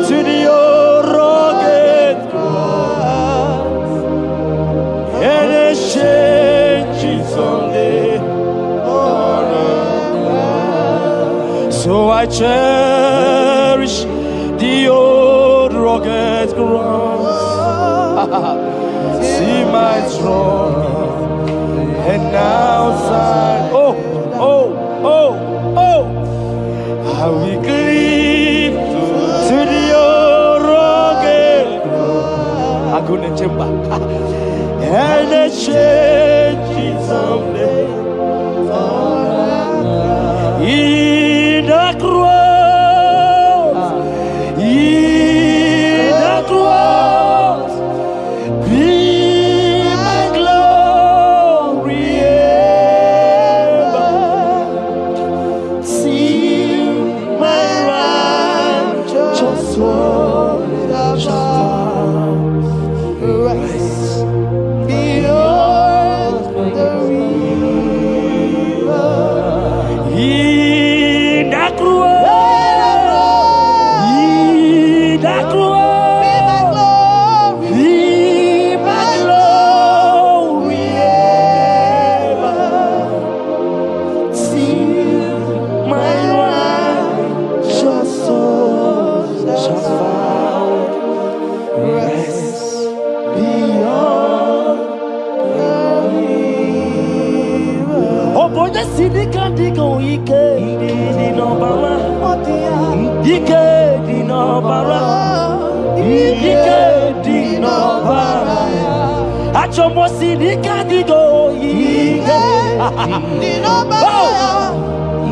to the old rugged cross and exchange it someday. So I cherish the old rugged cross. See my throne, and now oh, I will cleave to the old rugged cross. I couldn't chamber, and I change it someday. In the cross, be my glory ever. See my righteous soul rise beyond the river. In the cross, be my glory ever. See my righteous soul shall find rest beyond the river. Oh, boy, the city can't go. Ike di no bara. Ike di no bara. Ike di no bara. Achomo city can't go. Ike di no bara.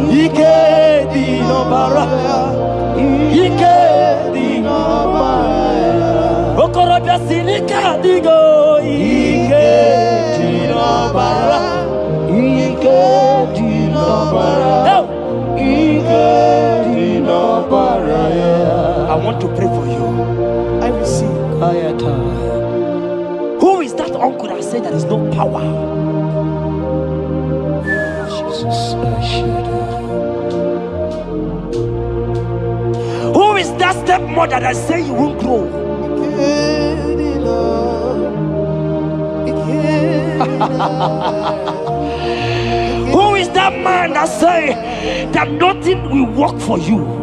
Ike di no bara. Ike di no bara. Okorobia city can't go. Ike di no bara. Ike di no bara. I want to pray for you. I receive. Who is that uncle that said there is no power? Jesus, who is that stepmother that said you won't grow? Who is that man that say that nothing will work for you?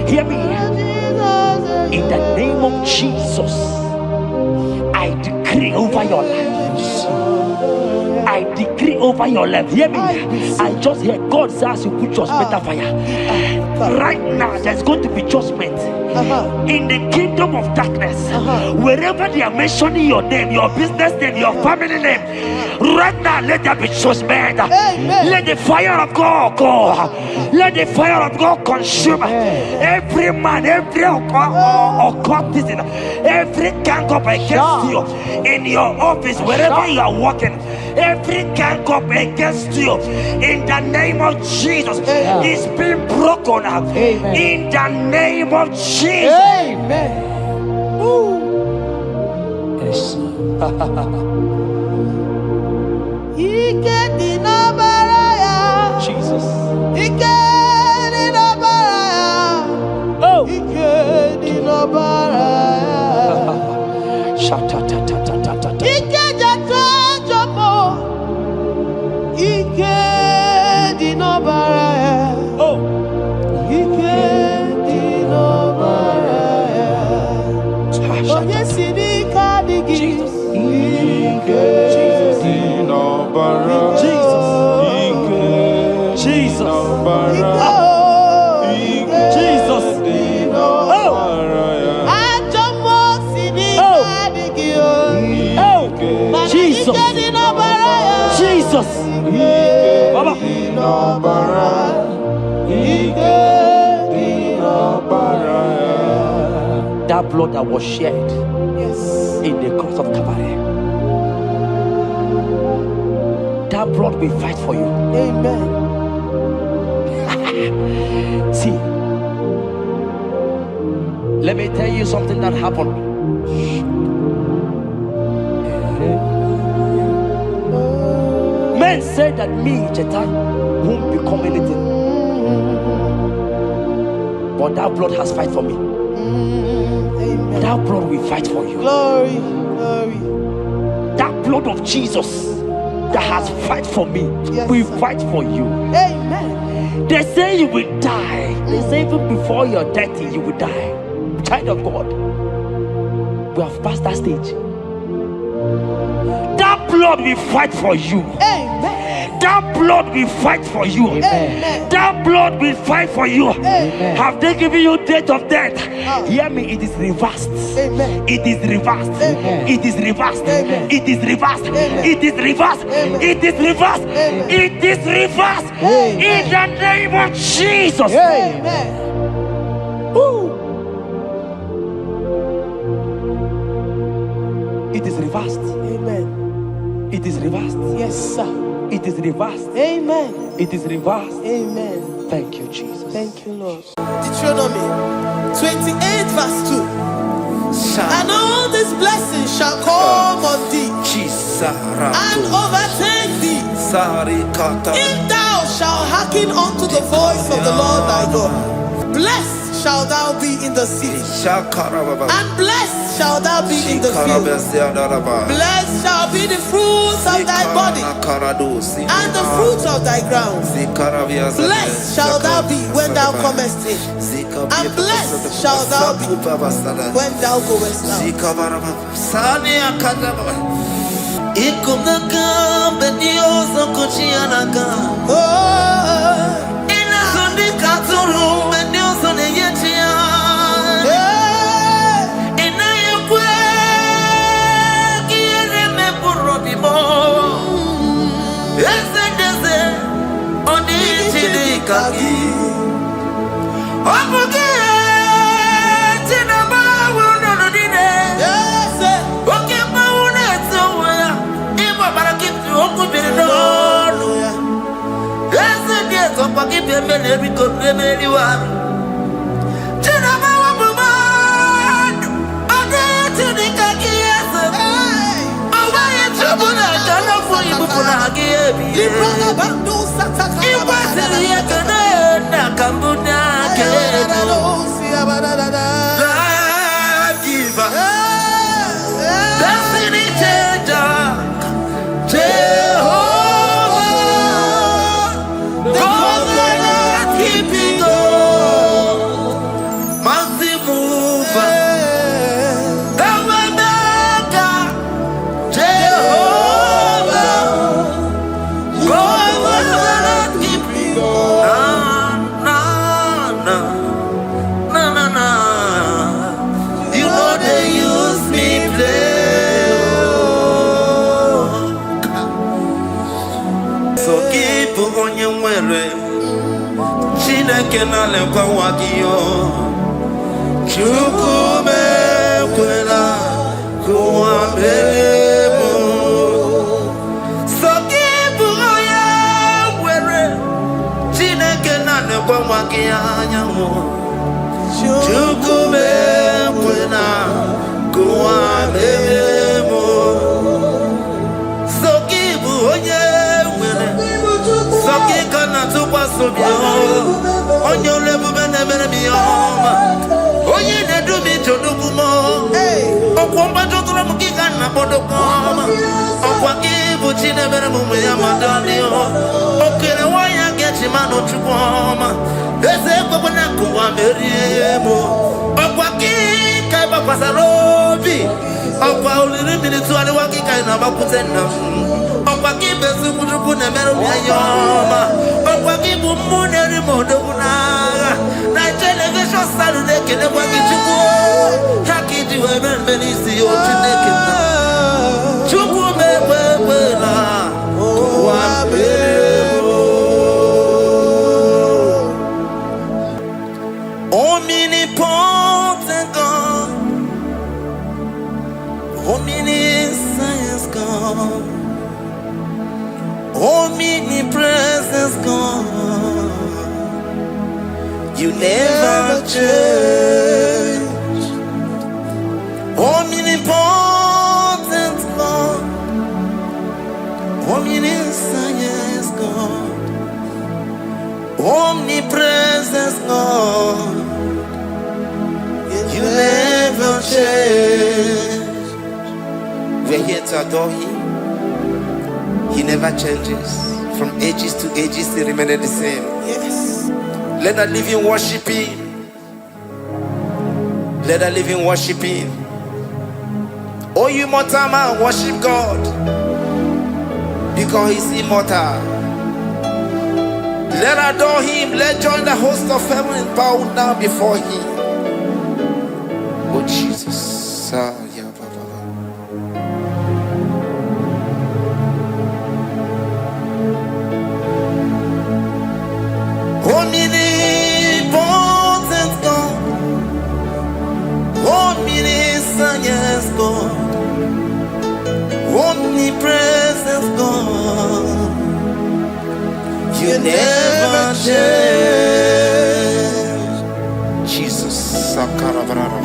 Hear me. In the name of Jesus, I decree over your lives. I decree over your life. Hear me. I just hear God says you put your better fire. Right now, there's going to be judgment in the kingdom of darkness. Wherever they are mentioning your name, your business name, your family name, right now, let there be judgment. Let the fire of God go. Let the fire of God consume every man, every occultism, every gang up against you in your office, wherever you are working. Every gang up against you in the name of Jesus is being broken up. In the name of Jesus. Amen. Yes. Jesus. Jesus. Jesus. Jesus. Jesus. Jesus. Baba. That blood that was shed in the cross of Calvary, that blood will fight for you. Amen. See, let me tell you something that happened. Men say that me, Jetta, won't become anything, but that blood has fight for me. Amen. That blood will fight for you. Glory, glory. That blood of Jesus that has fight for me will fight for you. Amen. They say you will die. They say even before you're 30, you will die. Child of God, we have passed that stage. That blood will fight for you. Amen. That blood will fight for you. Amen. That blood will fight for you. Amen. Have they given you date of death? Hear me, it is reversed. Amen. It is reversed. Amen. It is reversed. Amen. It is reversed. Amen. It is reversed. Amen. It is reversed. Amen. It is reversed. Amen. In the name of Jesus. Amen. Ooh. It is reversed. Amen. It is reversed. Yes, sir. It is reversed. Amen. It is reversed. Amen. Thank you, Jesus. Thank you, Lord. Deuteronomy 28 verse 2. And all these blessings shall come on thee and overtake thee if thou shalt hearken unto the voice of the Lord thy God. Blessed shalt thou be in the city, and blessed shalt thou be in the field. Blessed shall be the fruit of thy body, and the fruit of thy ground. Blessed shalt thou be when thou comest in, and blessed shalt thou be when thou goest out. Omnipotent God, omniscience God, omnipresence God, you never change. Omnipotent God, omniscience God, omnipresence God, you never change. We're here to adore Him. He never changes. From ages to ages, He remains the same. Yes. Let that living worship Him. Let that living worship Him. Oh, you mortal man, worship God, because He's immortal. Let adore Him. Let join the host of heaven and bow down before Him. Oh Jesus, yeah, Baba. Omnipotent God, omniscience God, omnipresence God, you never change. Jesus, Sakarabrara.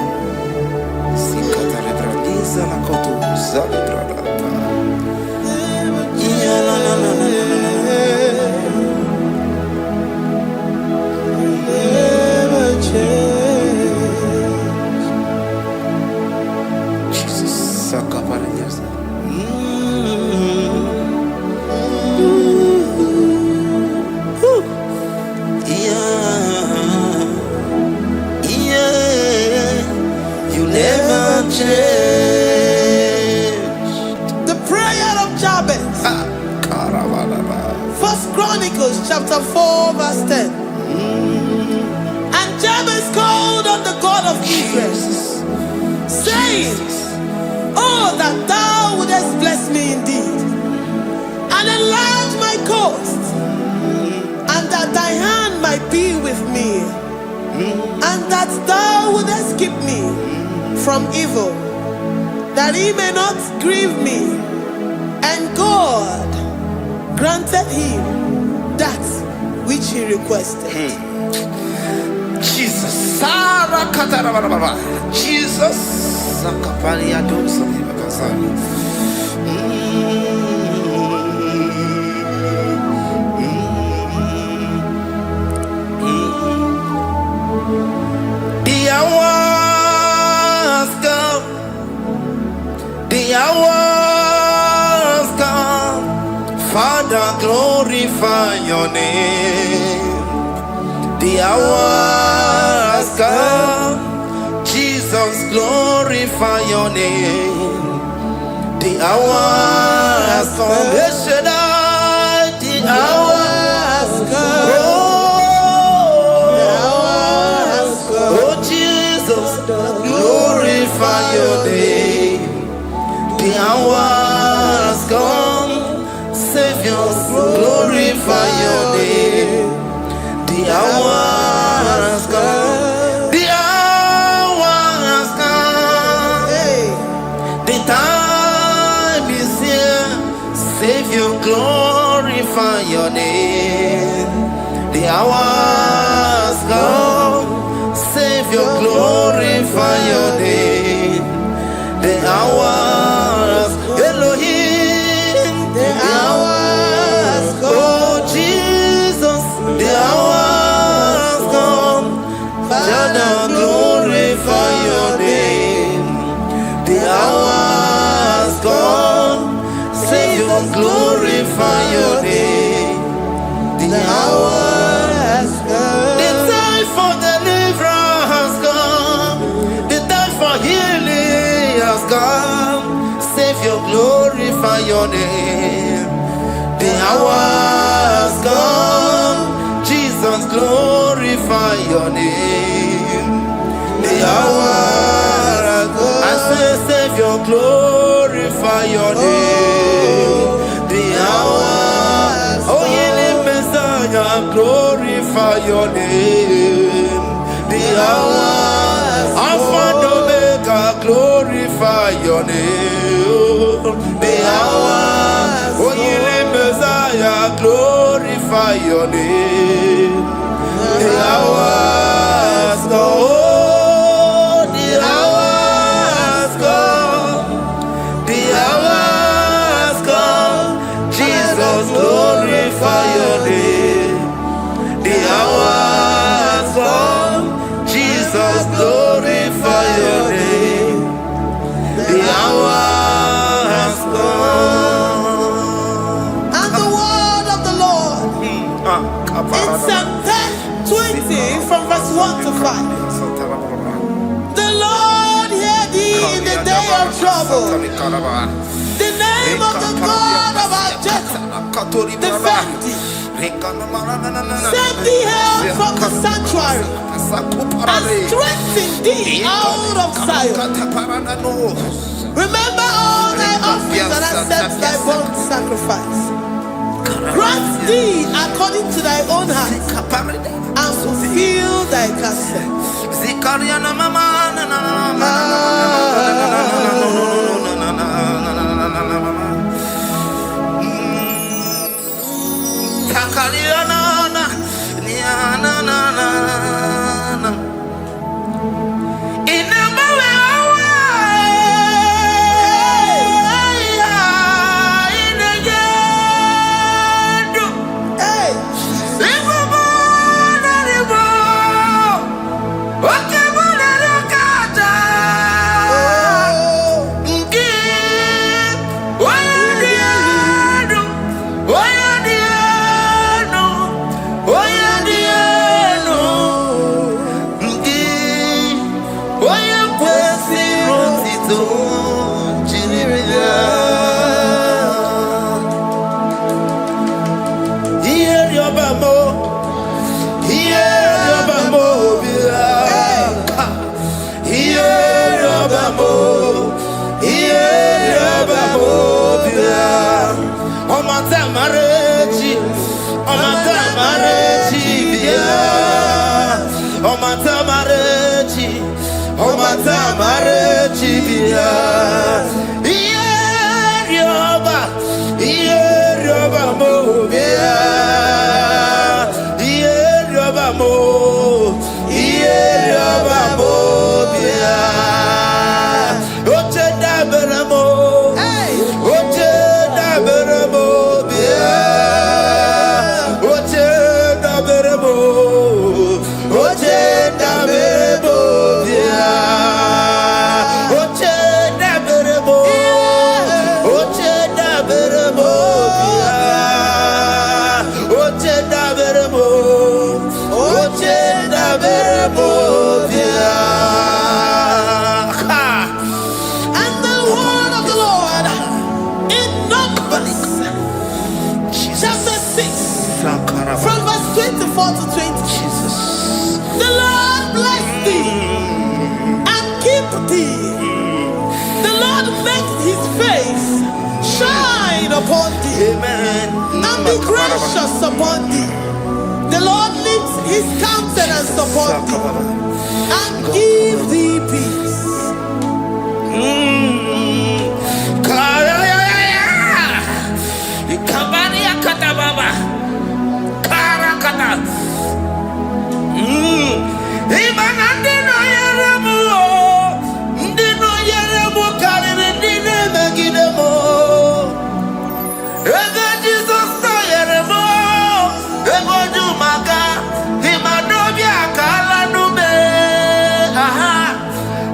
First Chronicles chapter 4 verse 10. And Jabez called on the God of Israel, saying, oh, that thou wouldest bless me indeed, and enlarge my coast, and that thy hand might be with me, and that thou wouldest keep me from evil, that he may not grieve me. And God granted him that which he requested. Jesus. Jesus. The hours come. The hours come. Father, glorify your name. The hours come. Jesus, glorify your name. The hours come. The hours come. Oh, Jesus, glorify your name. The hours come. Savior, glorify your name. The hours come. The hours come. The time is here. Savior, glorify your name. The hours come. Savior, glorify your name. The hours, Elohim. The hours come. Oh Jesus, the hours come. Father, glorify your name. The hours come. Savior, glorify your name. The hours come. The time for deliverance has come. The time for healing has come. Savior, glorify your name. hour has come. Jesus, glorify your name. The hour has come. I say, Savior, glorify your name. The hour, oh, ye Messiah, glorify your name. The hour, Alpha and Omega, glorify your name. The hour, oh, ye Messiah, glorify your name. The hour has come. The hour has come. The hour has come. Jesus, glorify your name. The hour has come. Jesus, glorify your name. The hour has come. And the word of the Lord in Psalm 20 from verse 1 to 5. The Lord hear thee in the day of trouble. The name of the God of our Jacob defend thee. Send thee help from the sanctuary and strengthen thee out of Zion. Remember all thy offerings and accept thy burnt sacrifice. Grant thee according to thy own heart and fulfill thy counsel. Upon thee, amen, and be gracious upon thee. The Lord lifts his countenance upon thee and give thee peace.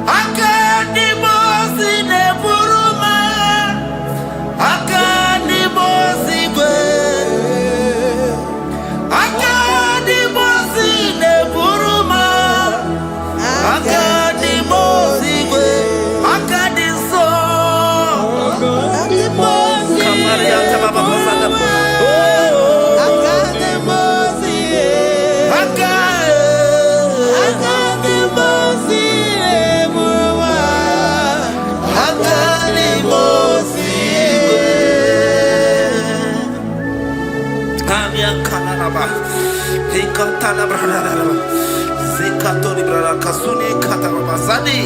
I can't Zekatori brala kasuni kataba zani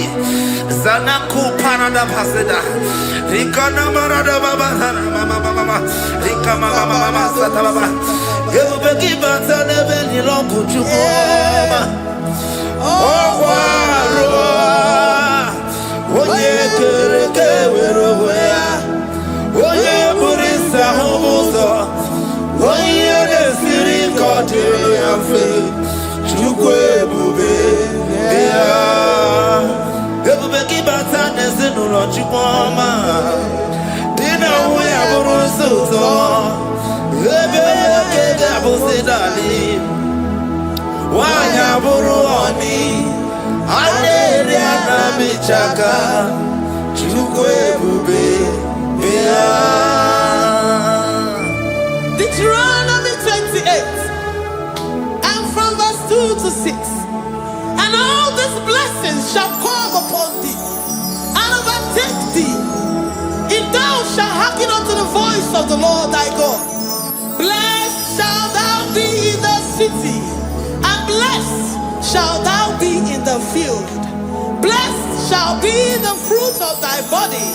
zanaku parada paseda rikana marada baba mama rikama mama sata baba yebeki batane beni longu chukoma okwaro oye kereke weroya oye burisa homuzo oye desiri kotiro yafe chukwe bube ya ebube kibata nezinulo chukwoma dina uya burusuzo ebe kege abusidali wanya buru oni aneri anamichaka chukwe bube ya Deuteronomy 28 and from verse 2 to 6. And all these blessings shall come upon thee and overtake thee if thou shalt hearken unto the voice of the Lord thy God. Blessed shalt thou be in the city, and blessed shalt thou be in the field. Blessed shall be the fruit of thy body,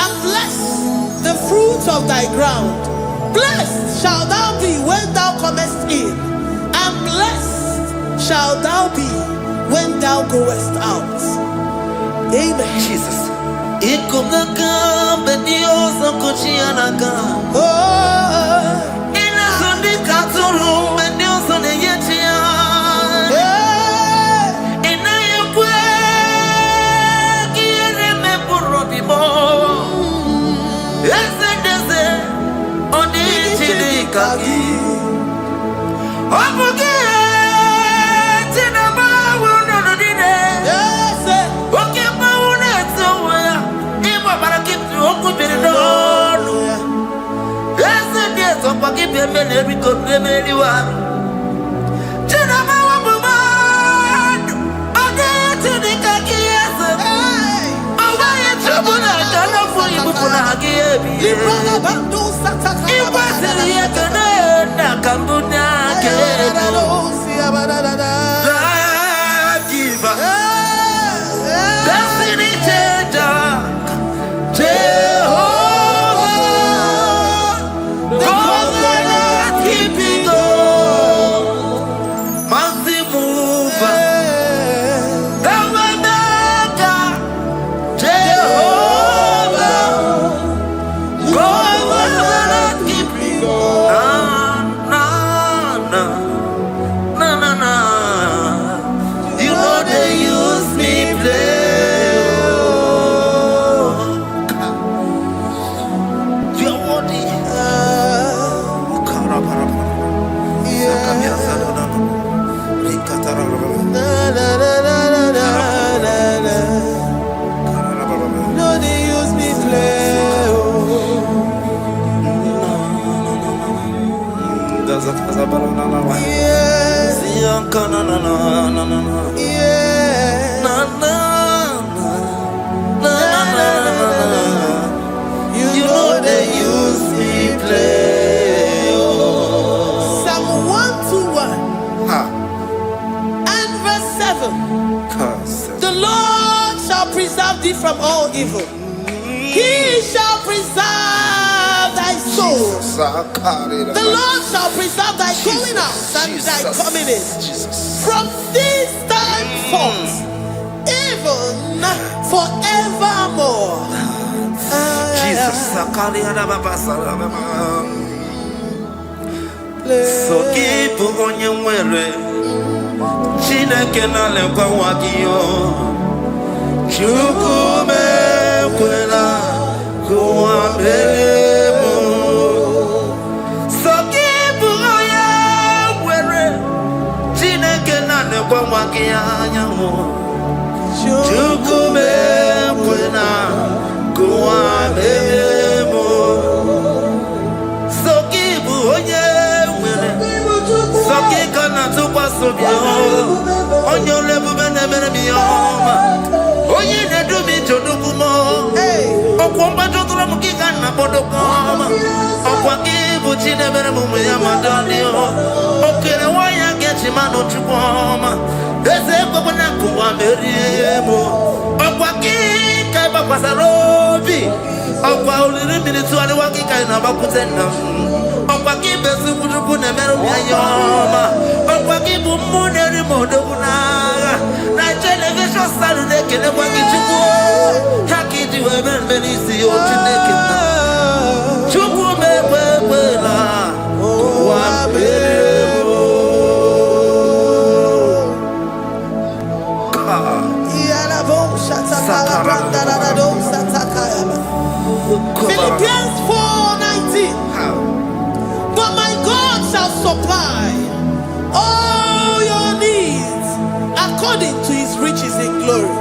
and blessed the fruit of thy ground. Blessed shalt thou be when thou comest in, and blessed shalt thou be when thou goest out. Amen. Jesus. From all evil, he shall preserve thy soul. The Lord shall preserve thy going out and thy coming in from this time forth, even forevermore. Jesus, so keep on your way. Chineke na lekwa wakio. Chukume kwela kuambemo Sokibu oya were Chineke na nekwa wakia nyamo Chukume kwela kuambemo Sokibu oya were Sokika na tukwa sobio Onyo lebu bene bene biyoma Oye ne do mi jodugumo. Okwomba jodura mukika na bodokoma. Okwa Puchine Beremumu Yamadani. Okay, why I get him out of Chupoma? There's a Bobonaku, I'm very able. Okwaki, Kaiba Pasarobi. Okwa only minutes to Waki Kaina Bakutena. Okwaki Besuku Nemeroma. Okwaki Bumuneri Modona. Nigeria Saturday, can I walk into war? Haki to heaven, Benisi, or Chinekina. Chukume, Philippians 4:19. But my God shall supply all your needs according to his riches in glory.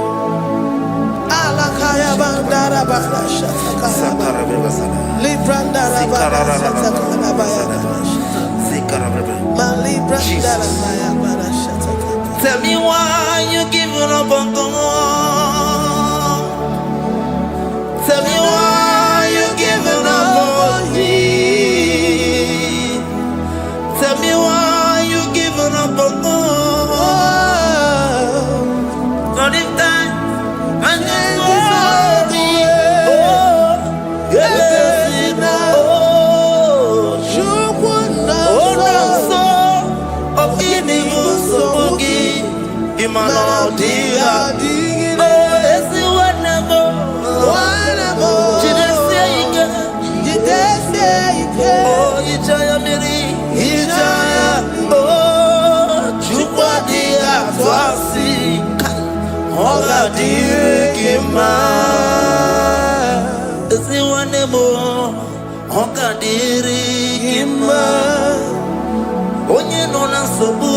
Tell me why you giving up on God. Tell me why you giving up on me. Tell me why you giving up on God. Not if time and then glory. Oh, yes, oh, of Inimusugi, Imanodia. Oga dirigima, si wanemo. Oga dirigima, onye nona sobu.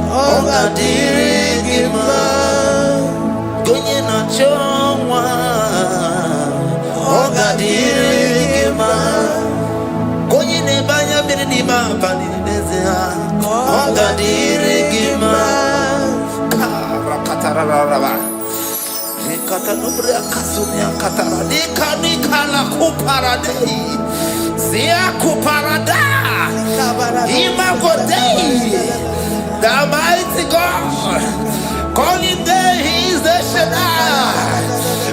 Oga dirigima, onye na chomwa. Oga dirigima, onye ne banya birinima pani nezea. Oga dirigima. Katanubria Kasunia Katara, Nikala Kuparadei, Zia Kuparada, Imagodei, the mighty God, calling there, he is the Shaddai,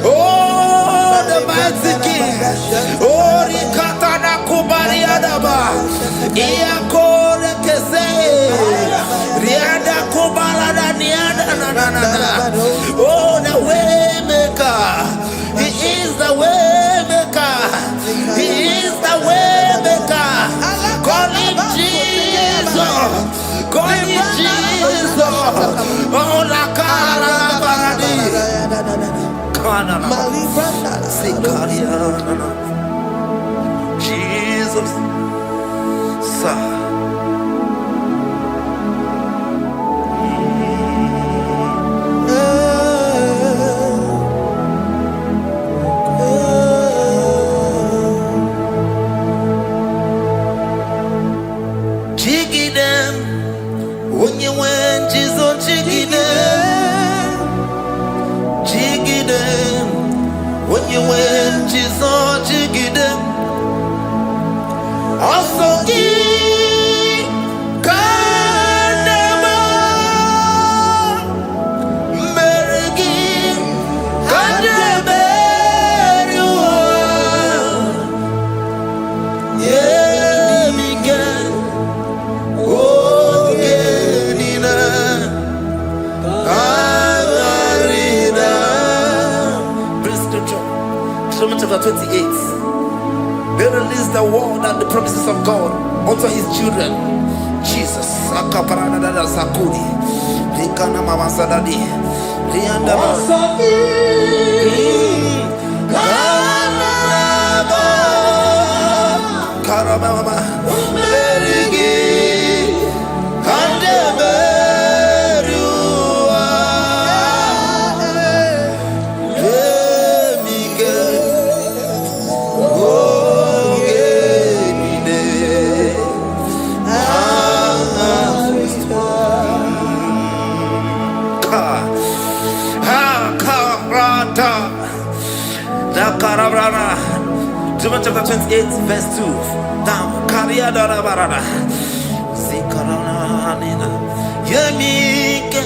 oh, the mighty King, oh, Rikatana Kubariadaba, Iakore Kese, Riada Kubalada Niada, oh, the way maker, he is the way maker, he is the way maker. Call him Jesus, call him Jesus. Oh, la cara baradi, kana sikaria, Jesus, sa. When you went, Jesus, jigide. Also, Kanema, Merigi, Kandeberu, yeah, Miguel, oh, Genina. Chapter 28. They released the word and the promises of God unto his children. Jesus. Akaparanada Sakudi. Rikana Mama Sadadi. Rianda Karabama. Merigi. Deuteronomy chapter 28, verse 2. Down. Karia dara barada. Zikarana nina. Yemike.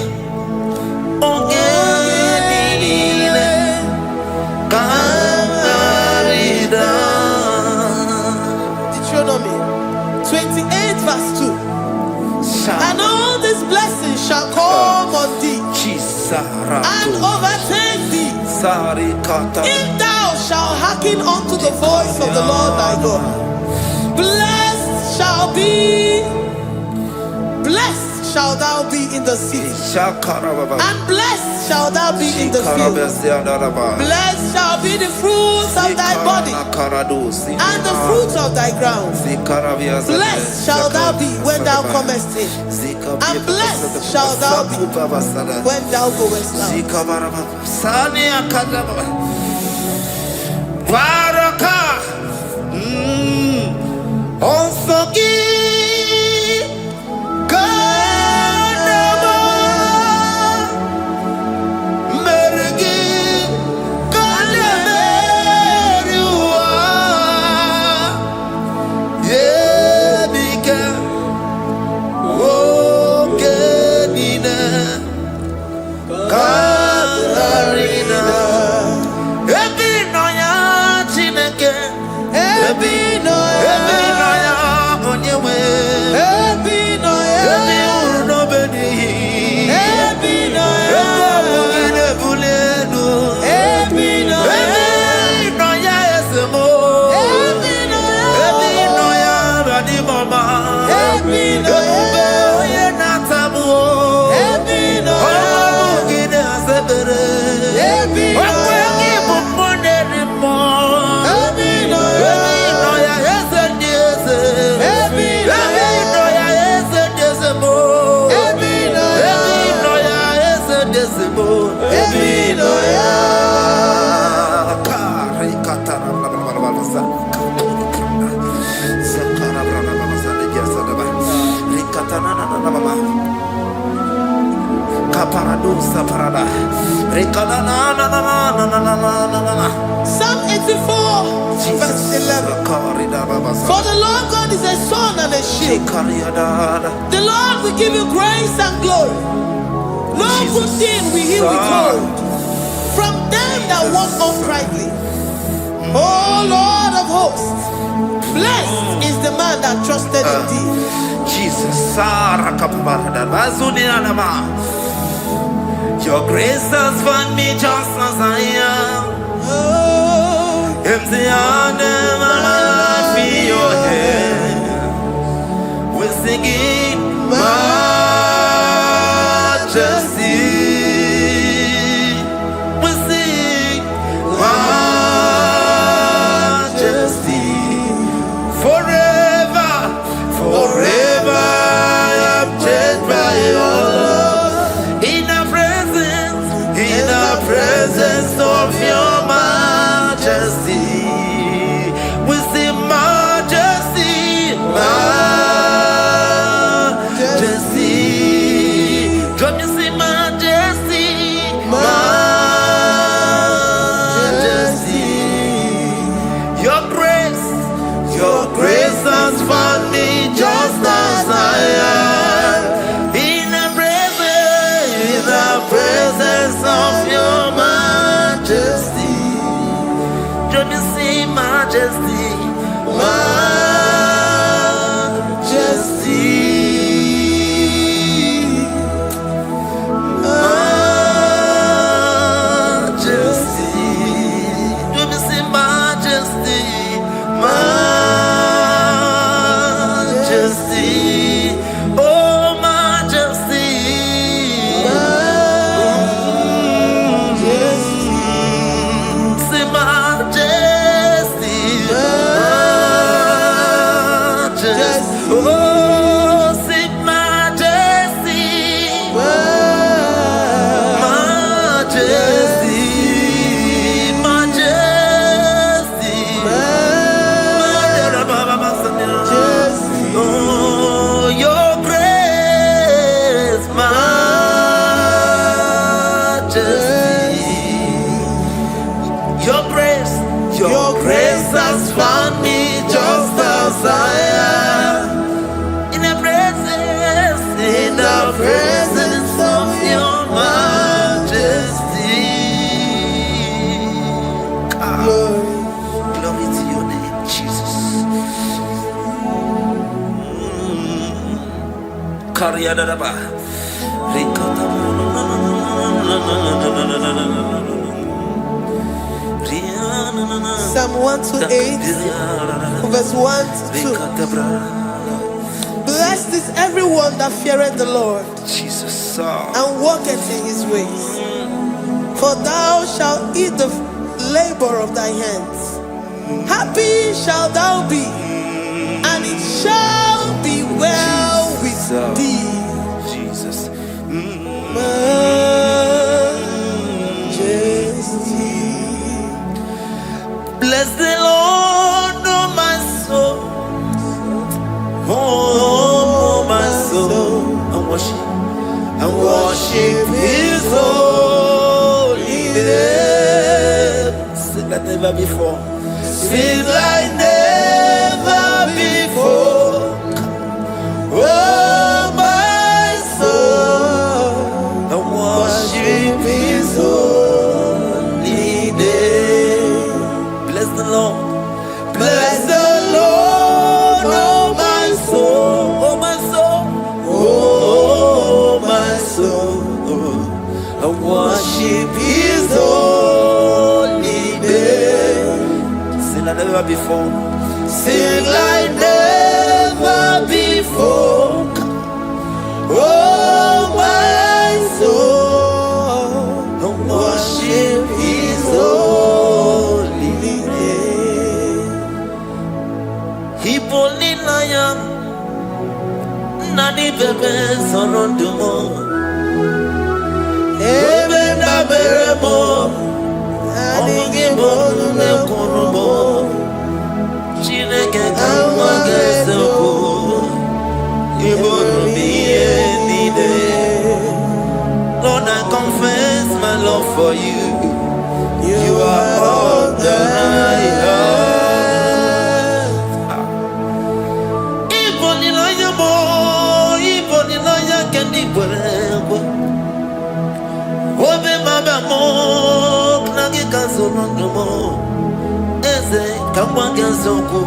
Ongenile. Kangarida. Deuteronomy 28, verse 2. And all these blessings shall come on thee and overtake thee if thou shalt hearken unto the voice of the Lord thy God. Blessed shall thou be in the city, and blessed shall thou be in the field. Blessed shall be the fruits of thy body and the fruits of thy ground. Blessed shall thou be when thou comest in, and blessed shall thou be when thou goest out. Psalm 84, verse 11. For the Lord God is a sun and a shield. The Lord will give you grace and glory. No good thing will he withhold from them that walk uprightly. O Lord of hosts, blessed is the man that trusted in thee. Jesus, your grace has found me just as I am. Empty handed, I feel your hand. We're singing majesty. We sing majesty. Forever, forever, I'm changed by your love. In the presence of your majesty, we see majesty, majesty. Don't you see majesty, majesty? Your grace has found me just as I am. In the presence of your majesty, don't you see majesty, majesty, majesty, don't you see majesty, majesty, oh majesty. grace has found me just as I am. In the presence of your majesty. Glory to your name, Jesus. Psalm 128, verse 1 to 2. Blessed is everyone that feareth the Lord, Jesus, and walketh in his ways. For thou shalt eat the labor of thy hands. Happy shalt thou be, and it shall be well with thee. Jesus. Majesty. Bless the Lord, oh my soul. Oh, my soul. And worship his holy name. Sing like never before. Sing like never before. Oh, my soul. And worship his holy name. Bless the Lord. Bless the Lord, oh my soul, oh my soul, oh my soul. I worship his holy name. Sing like never before. Sing like never before. Oh my soul, I worship his holy name. Ibo nina ya nani bebe sorondumo. Ebe na beremo omugi bolu ne kurumo. Chineke kama gesoko Ibo nubiye nide. Lord, I confess my love for you. You are all that I have. Obe maba mo knagi kazonomo eze kamwange zoko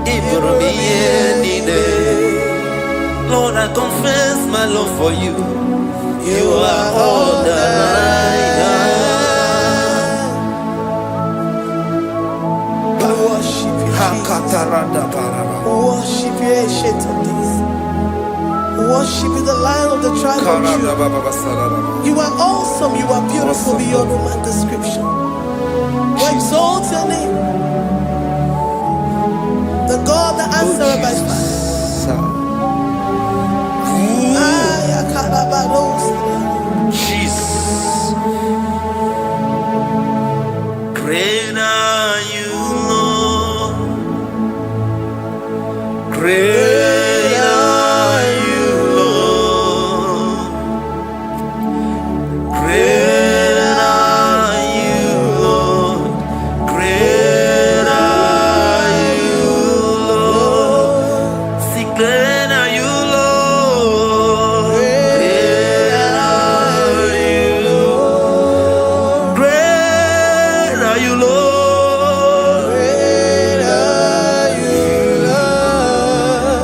ibromiye nide. Lord, I confess my love for you. You are all that I have. Worship you, Jesus. Worship you, ancient of days. Worship you, the Lion of the tribe of Judah. You are awesome, you are beautiful beyond human description. We exalt your name, the God that answered by fire. Jesus. Great are you, Lord. Great are you, Lord. Great are you, Lord. Great are you, Lord. Sing, great are you, Lord. Great are you, Lord. Great are you, Lord. Great are you, Lord.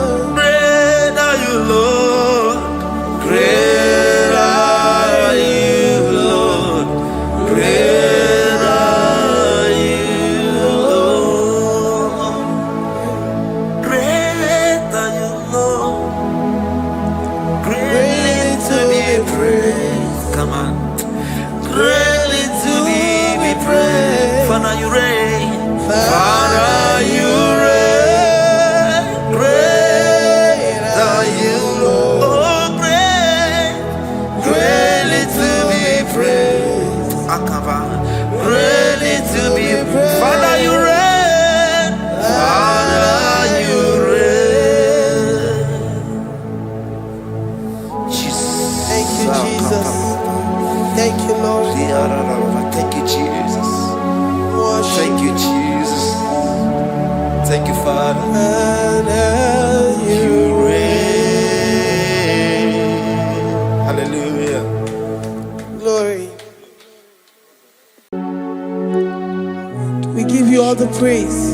all the praise.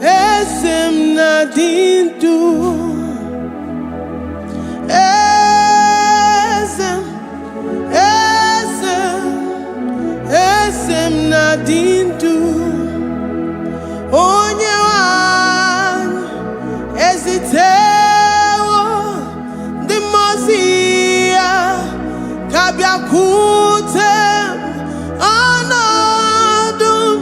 Esem nadindu. Esem nadindu. Onye wan ezitewo di mozia kabia kutem anadum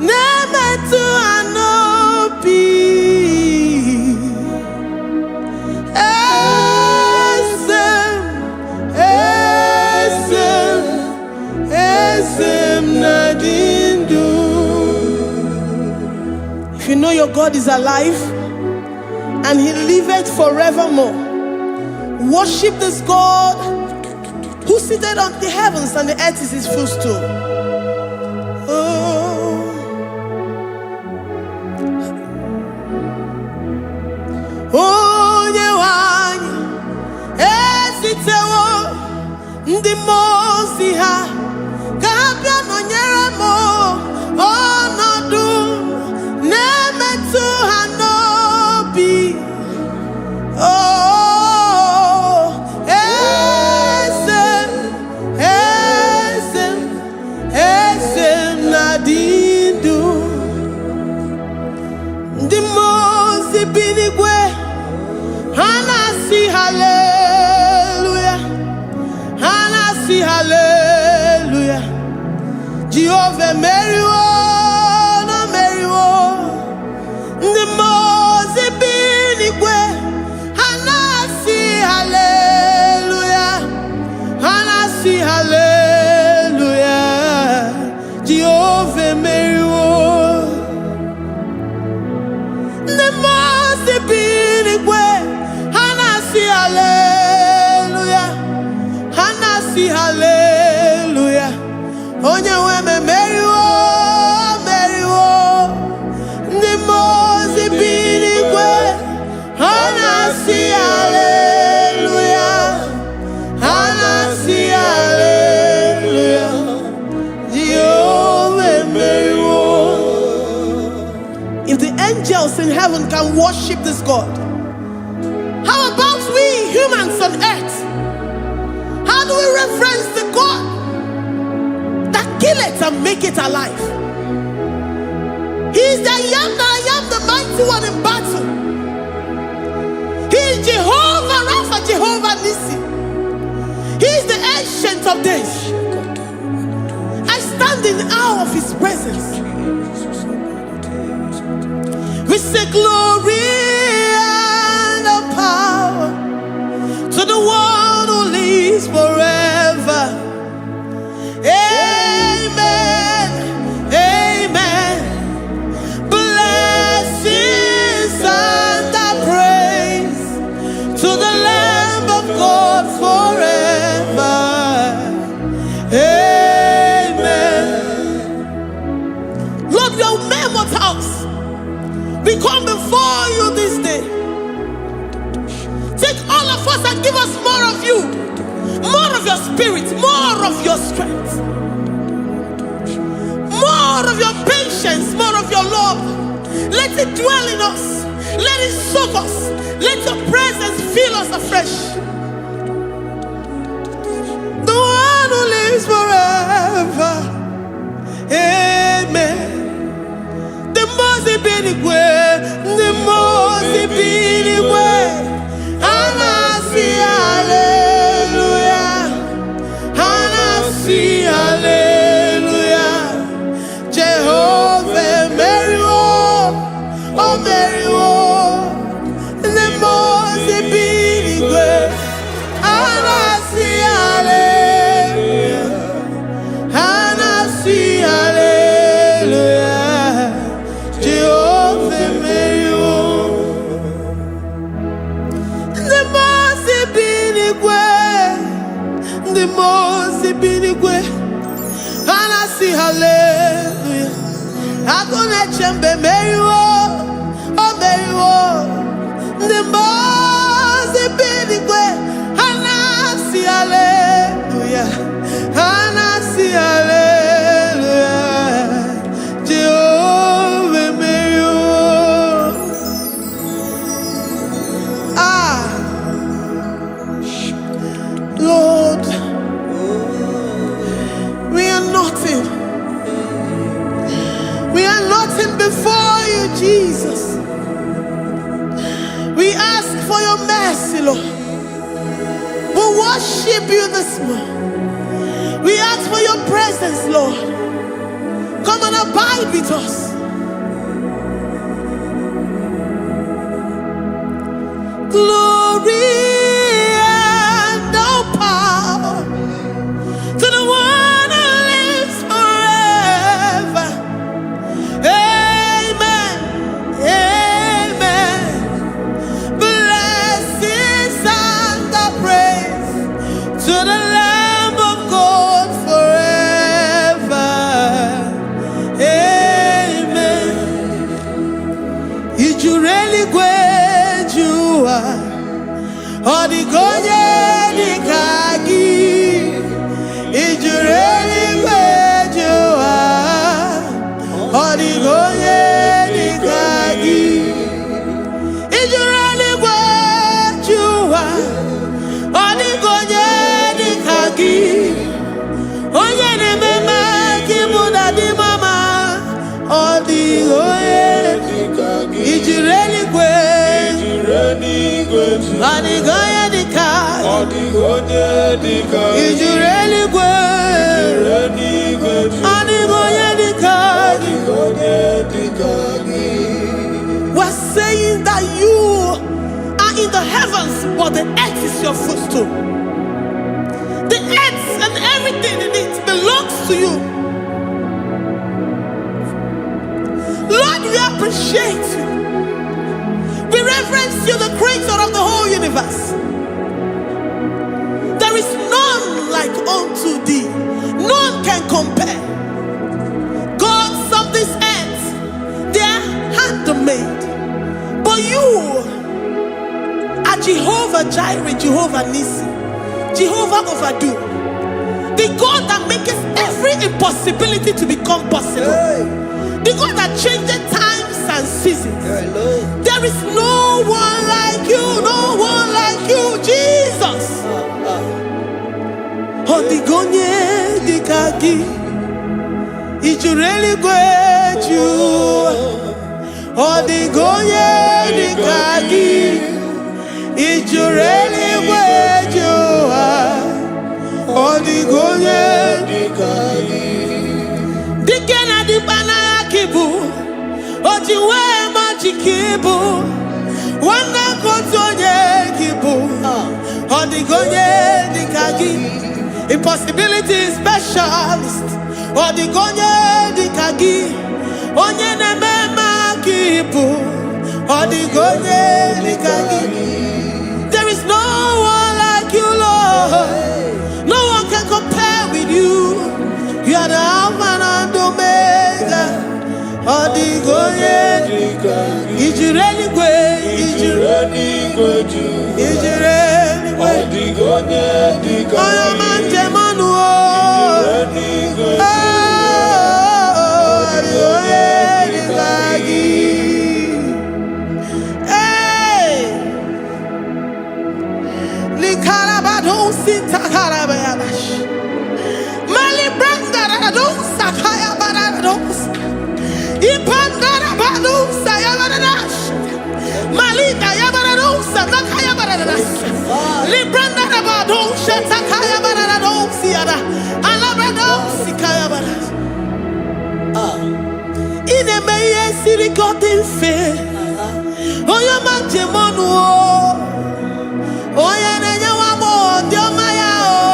nemetu anopi. Esem nadindu. If you know your God is alive and he liveth forevermore, worship this God who seated on the heavens and the earth is his footstool. Oh. Onye wanyi esitewo ndi mozi ha kabia nonyere mo onodu nemetu hanobi. Oh, esem nadindu. Ndi mozi binigwe hanasi hallelujah, hanasi hallelujah. Jehovah meriwo no meriwo. Ndi mozi binigwe hanasi hallelujah, hanasi hallelujah. Jehovah meriwo. Ndi mozi binigwe hanasi hallelujah, hanasi hallelujah. Onye weme meriwo, meriwo. Ndi mozi binigwe hanasi hallelujah, hanasi hallelujah. Jehovah meriwo. If the angels in heaven can worship this God, how about we humans on earth? How do we reference the God that kill it and make it alive? He is the I am, the mighty one in battle. He is Jehovah Rapha, Jehovah Nissi. He is the ancient of days. I stand in awe of his presence. We say glory and the power to the one who lives forever. Amen, amen. Blessings and the praise to the Lamb of God forever. Amen. Lord, your mammoth house, we come before you this day. Take all of us and give us more of you, more of your spirit, more of your strength, more of your patience, more of your love. Let it dwell in us. Let it soak us. Let your presence fill us afresh. The one who lives forever. Amen. The most binigwe, the most binigwe. Hanasi hallelujah, hanasi hallelujah. Jehovah meriwo, oh meriwo. The most binigwe, hanasi hallelujah, hanasi hallelujah. Jehovah meriwo. The most binigwe, the most binigwe. Hanasi hallelujah. Agone chembe meriwo, oh meriwo. The most binigwe, hanasi Jesus. We ask for your mercy, Lord. We worship you this morning. We ask for your presence, Lord. Come and abide with us. Glory and all power to the one who lives forever. Amen. Amen. Blessings and the praise to the Lamb of God forever. Amen. Did you really go? Odigonye dikagi, ijureli kwejuwa. Odigonye dikagi, ijureli kwejuwa. Odigonye dikagi, onye ne mema kimuda di mama. Odigonye dikagi, ijureli kwejuwa. Odigonye dikagi, ijureli kwejuwa. Odigonye dikagi. We're saying that you are in the heavens, but the earth is your footstool. The earth and everything in it belongs to you. Lord, we appreciate you. We reverence you, the creator of the whole universe. There is none like unto thee. None can compare. Gods of this earth, they are handmade. But you are Jehovah Jireh, Jehovah Nissi, Jehovah Overdo. The God that makes every impossibility to become possible. The God that changes times and seasons. There is no one like you, no one like you, Jesus. Odigonye dikagi, ijureli kwejuwa. Odigonye dikagi, ijureli kwejuwa. Odigonye dikagi. Dikena dipana kibu, ojiwe majikibu. Wana kotonye kibu, odigonye dikagi. Impossibility specialist, odigonye dikagi. Onye nemema kibu, odigonye dikagi. There is no one like you, Lord. No one can compare with you. You are the Alpha and Omega. Odigonye dikagi. Ijureli kwe, ijureli kwe, ijureli kwe. Odigonye dikagi. Oyo manje manu o. Ijureli kwe. Odigonye dikagi. Hey. Likarabado sitakarabayabash. Malibranda radosa kaya baradosa. Ipandara badosa yabaradosa. Malika yabaradosa takaya baradosa. Libranda rabadosa takaya baradosa yada. Alabradosa kaya baradosa. Ine meye sirikotin fe. Oya manjemonu o. Oya nenya wamo diomaya o.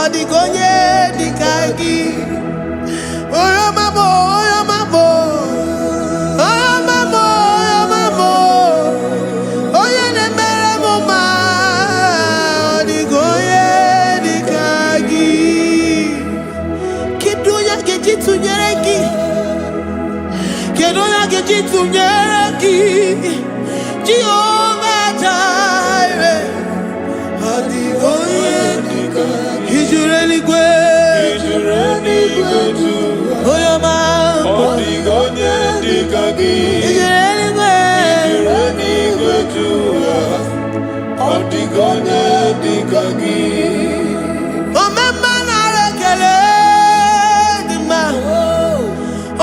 Odigonye dikagi. Oya mamo, oya mamo. Oya mamo, oya mamo. Oya nemere moma. Odigonye dikagi. Kidunya gejitu nyereki. Kidunya gejitu nyereki. Jehovah Jireh. Odigonye dikagi. Ijureli kwe. Oya mamo. Odigonye dikagi. Ijureli kwe. Odigonye dikagi. Omema na rekele dima.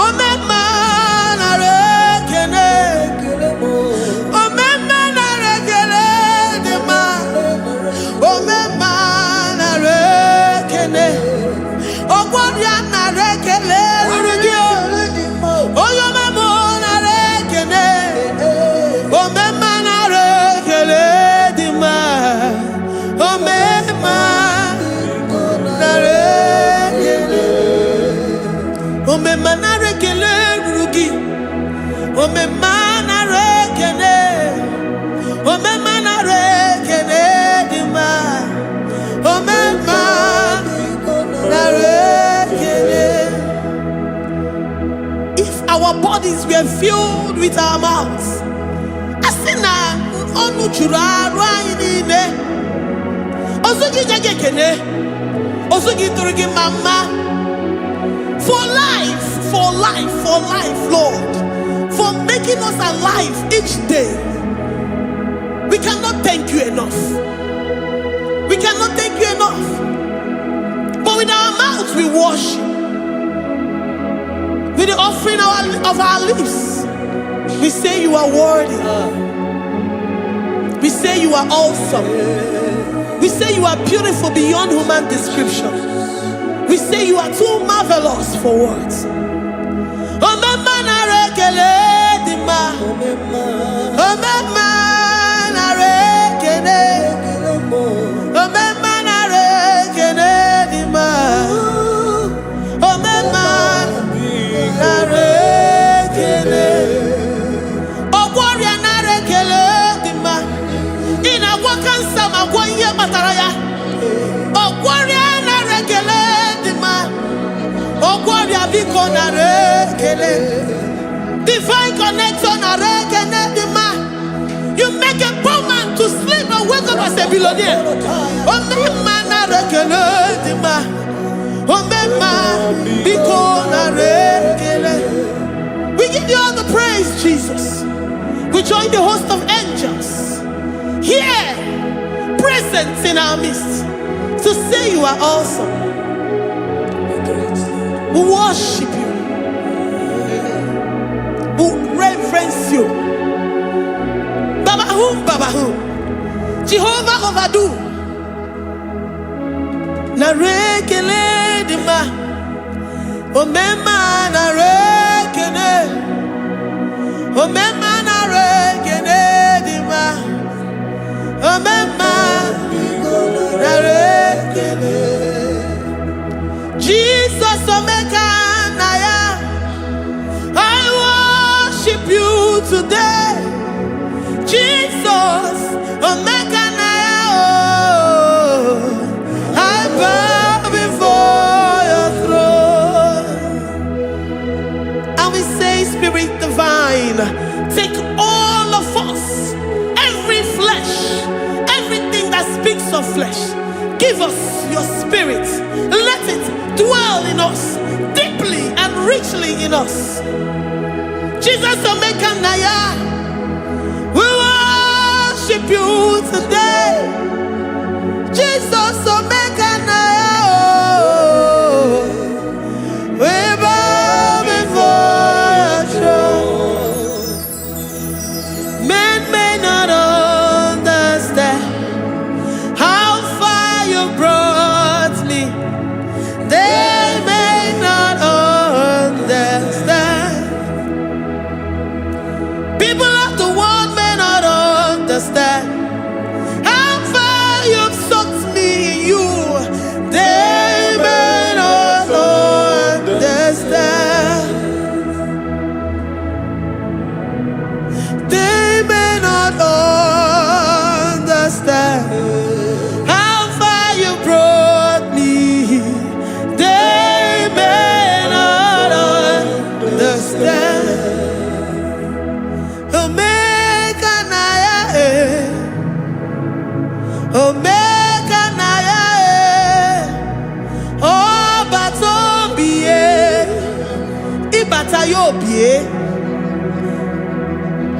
Omema na rekele. If our bodies were filled with our mouths, asina onu chura rainine osugi jagekene osugi turugi mama for life, Lord, for making us alive each day. We cannot thank you enough. We cannot thank you enough. But with our mouths we worship. With the offering of our lips, we say you are worthy. We say you are awesome. We say you are beautiful beyond human description. We say you are too marvelous for words. Divine connection. You make a poor man to sleep and wake up as a billionaire. We give you all the praise, Jesus. We join the host of angels here, present in our midst, to say you are awesome. We worship you. We reverence you. Babahum. Jehovah overdo. Narekele dima. Omema narekele. Omema narekele dima. Omema narekele. Jesus omeka naya. I worship you today. Jesus, omeka naya. I bow before your throne. And we say, Spirit divine, take all of us, every flesh, everything that speaks of flesh. Give us your spirit. Let it dwell in us, deeply and richly in us. Jesus, omeka naya. We worship you today. Jesus, omeka naya. We bow before your throne. Men may not understand how far you brought me. They may not understand. People of the world may not understand how far you've sucked me in you. They may not understand. They may not understand how far you brought me. They may not understand. Omeka naya, omeka naya, obatobie, ibatayobie.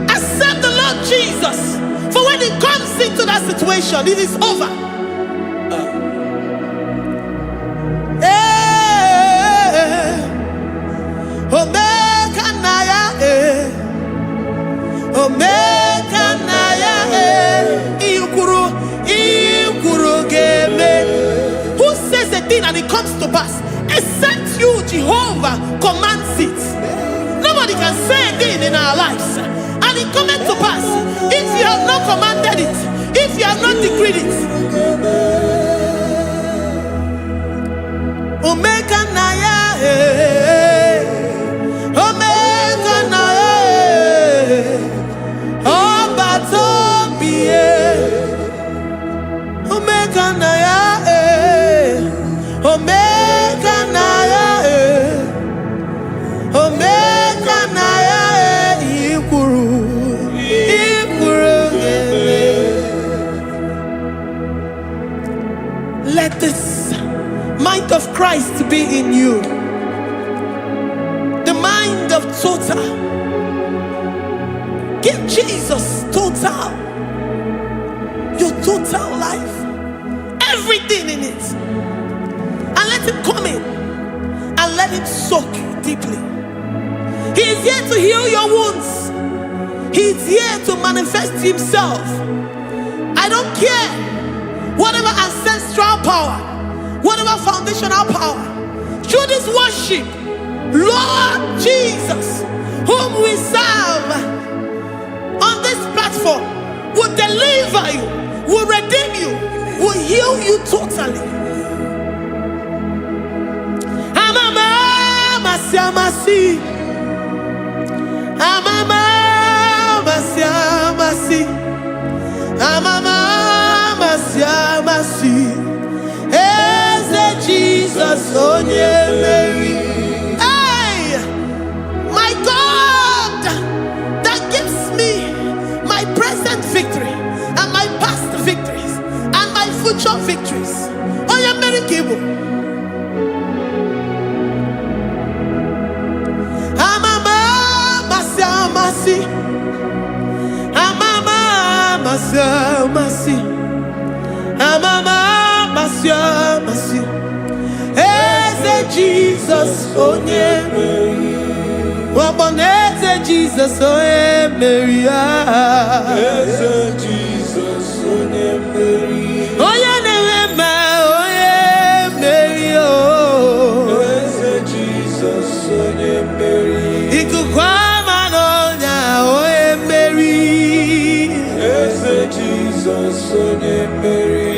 Accept the Lord Jesus, for when He comes into that situation, it is over. Omeka naya, omeka naya, iukuru ge. and it comes to pass. Except you, Jehovah, commands it. Nobody can say a thing in our lives and it cometh to pass. If you have not commanded it, if you have not decreed it. Omega Naya, Omega Naya, Omega Naya, Omega Naya, Omega Naya, Ikuru, Ikuru. Let this mind of Christ be in you. The mind of total. Give Jesus total. Your total life. Everything in it. And let him come in. And let him soak deeply. He is here to heal your wounds. He is here to manifest himself. I don't care. Whatever ancestral power, whatever foundational power, through this worship, Lord Jesus, whom we serve on this platform, will deliver you, will redeem you, will heal you totally. Amama masiamasi, amama masiamasi, amama masiamasi. Jesus, oh yeah, Mary. Hey, my God, that gives me my present victory and my past victories and my future victories. Oh yeah, Mary Igbo. Amama masiamasi, amama masiamasi, amama masiamasi. Jesus, oh yeah, Mary. Waboneze Jesus, oh yeah, Mary. Jesus, oh yeah, Mary. Oh yeah, Mary. Oh Jesus, oh yeah, Mary. Ikukwama no nya, oh yeah, Mary. Jesus, oh yeah, Mary.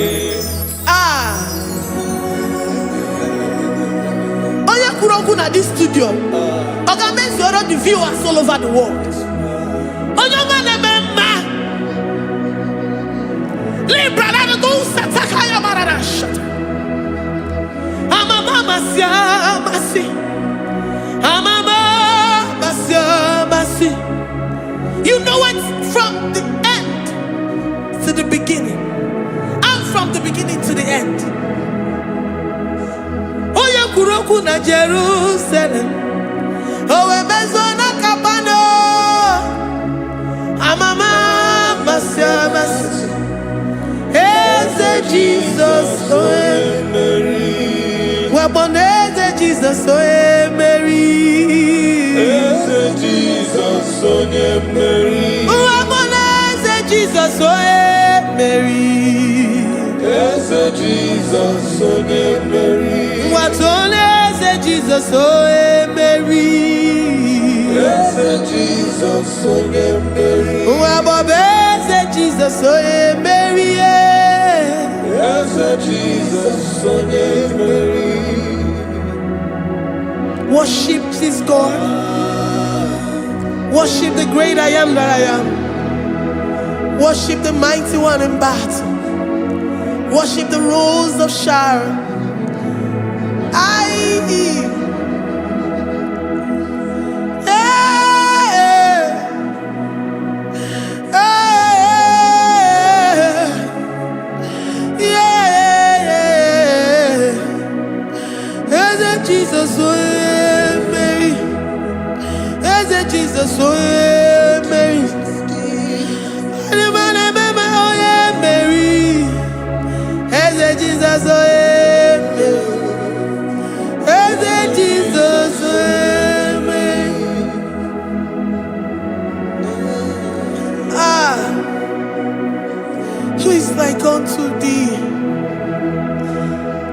At this studio, organize the viewers all over the world. You know it from the end to the beginning, and from the beginning to the end. Kuroku na Jerusalem, oh emezona kapano, amama masiamas, eze Jesus, oh Mary, waboneze Jesus, oh Mary, eze Jesus, oh Mary, waboneze Jesus, oh Mary, eze Jesus, oh Mary. What only say Jesus, oh Mary. Yes, Jesus, oh Mary. What say Jesus, oh Mary. Yes, Jesus, oh Mary. Worship this God. Worship the great I am that I am. Worship the mighty one in battle. Worship the rose of Sharon. Jesus, oh Mary, Jesus, oh Mary, Mary, Jesus, oh Jesus, who is like unto thee?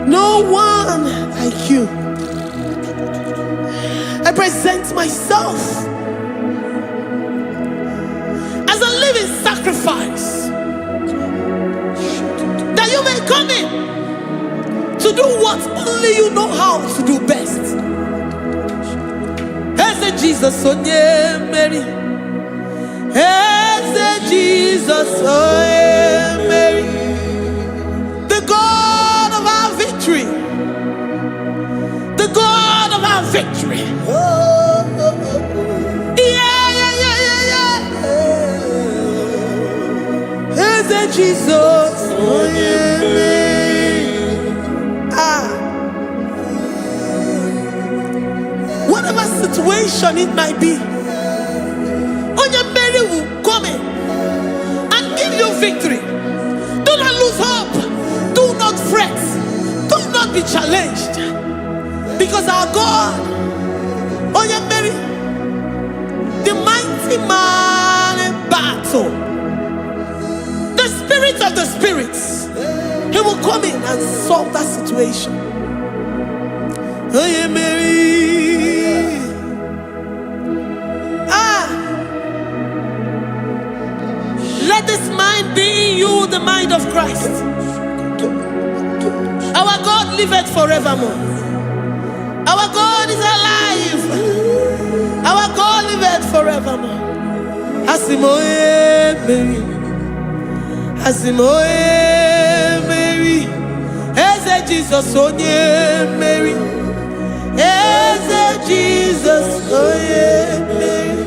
No no one like you. I present myself as a living sacrifice, that you may come in to do what only you know how to do best. Eze Jesus, oh yeah, Mary. Eze Jesus, oh yeah, Mary. The God of our victory. The God of our victory. Eze Jesus, oh yeah, Mary. Whatever situation it might be, Onya Mary will come in and give you victory. Do not lose hope. Do not fret. Do not be challenged. Because our God, Onya Mary, the mighty man in battle, the spirit of the spirits, he will come in and solve that situation. Onya Mary. Let this mind be in you, the mind of Christ. Our God liveth forevermore. Our God is alive. Our God liveth forevermore. Asimoye Mary. Asimoye Mary. Eze Jesus onye Mary. Eze Jesus onye Mary.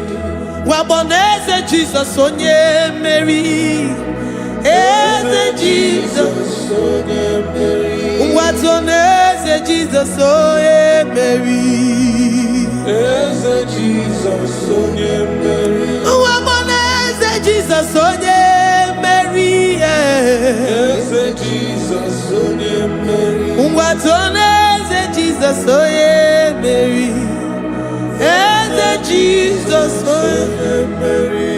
Waboneze Jesus onye Mary. Eze Jesus onye Mary. Watoneze Jesus onye Mary. Eze Jesus onye Mary. Waboneze Jesus onye Mary. Eze Jesus onye Mary. Watoneze Jesus onye Mary. Eze Jesus onye Mary.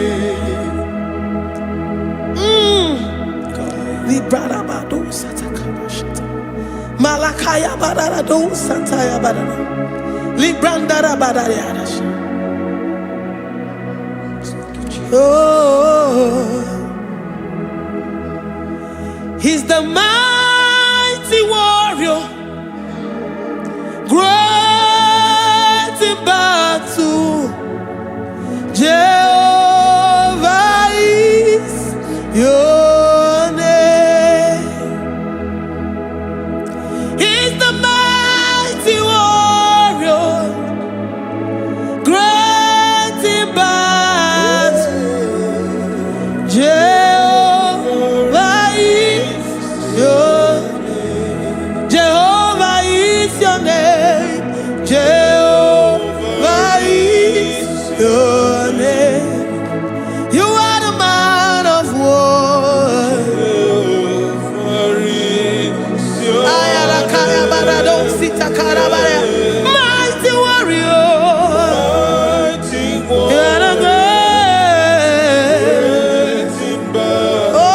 Librada bado satakaba shata. Malakaya badara do sataya badara. Librandara badara yadash. Oh, he's the mighty warrior, great in battle. Jehovah is your name. He's the mighty warrior, great in battle. Jehovah is your name. Jehovah is your name. Jehovah is your name. You are the man of war. Mighty warrior. You are the great. Oh,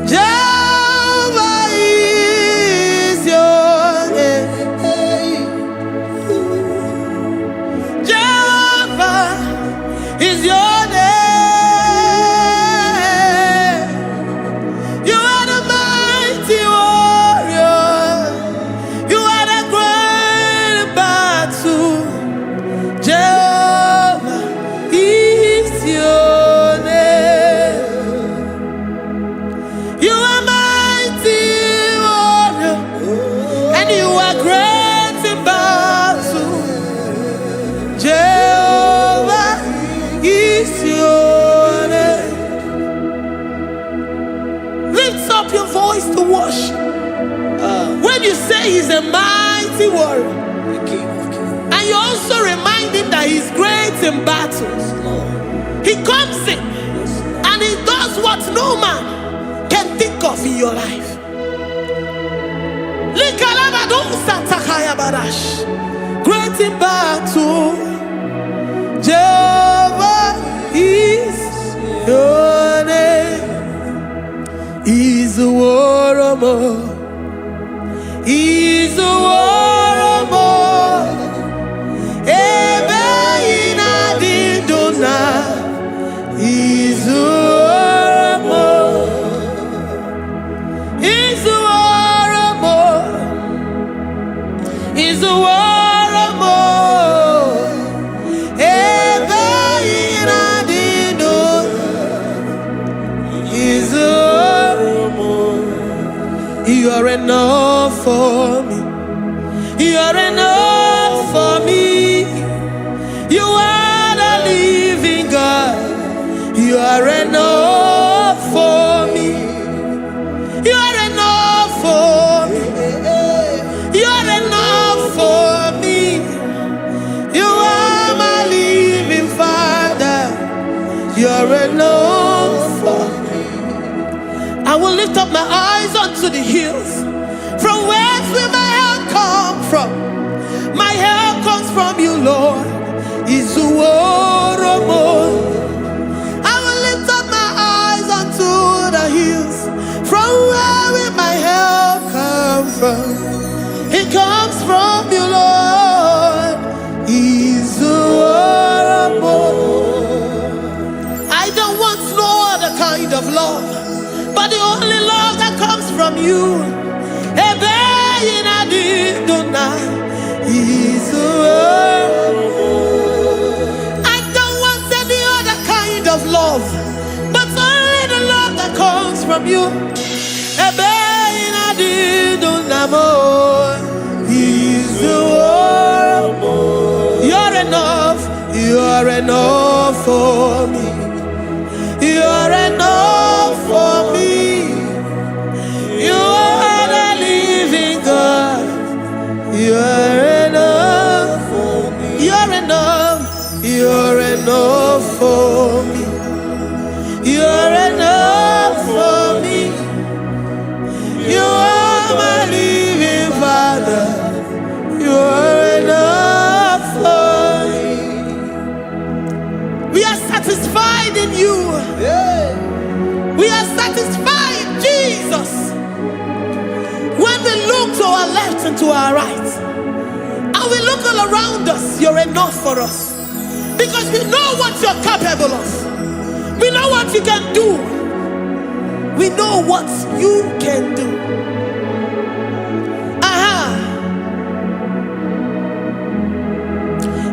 Jehovah is your name. Jehovah is your name. You are the mighty warrior. You are the great battle. Jehovah is your name. You are mighty warrior, and you are great in battle. Jehovah is your name. Lift up your voice to worship. When you say he's a mighty warrior, and you also remind him that he's great in battles, he comes in and he does what no man can think of in your life. Great in battle, Jehovah is You are enough for me. You are enough for me. You are the living God. You are enough for me. You are enough for me. You are enough for me. You are my living Father. You are enough for me. I will lift up my eyes unto the hills. From whence will my help come from? My help comes from you, Lord. Izuoromo. I will lift up my eyes unto the hills. From where will my help come from? It comes from you, Lord. Izuoromo. I don't want no other kind of love, but the only love that comes from you. I don't want any other kind of love, but only the love that comes from you. You're enough. You're enough for me. You're enough for me. You are the living God. You're enough for me. You're enough. You're enough for me. You're enough for me. You are my living Father. You're enough for me. We are satisfied in you. We are satisfied, Jesus. When we look to our left and to our right, and we look all around us, you're enough for us. Because we know what you're capable of. We know what you can do. We know what you can do.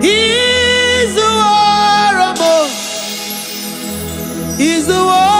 He's the war. He's the war.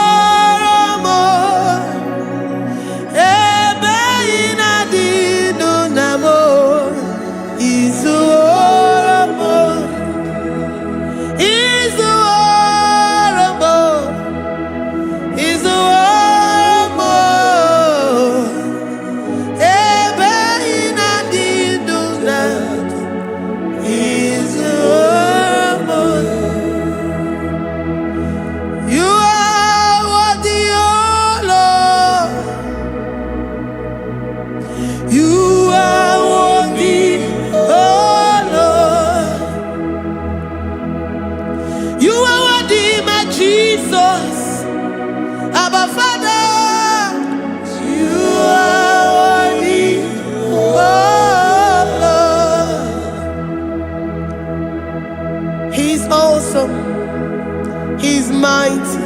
He's mighty.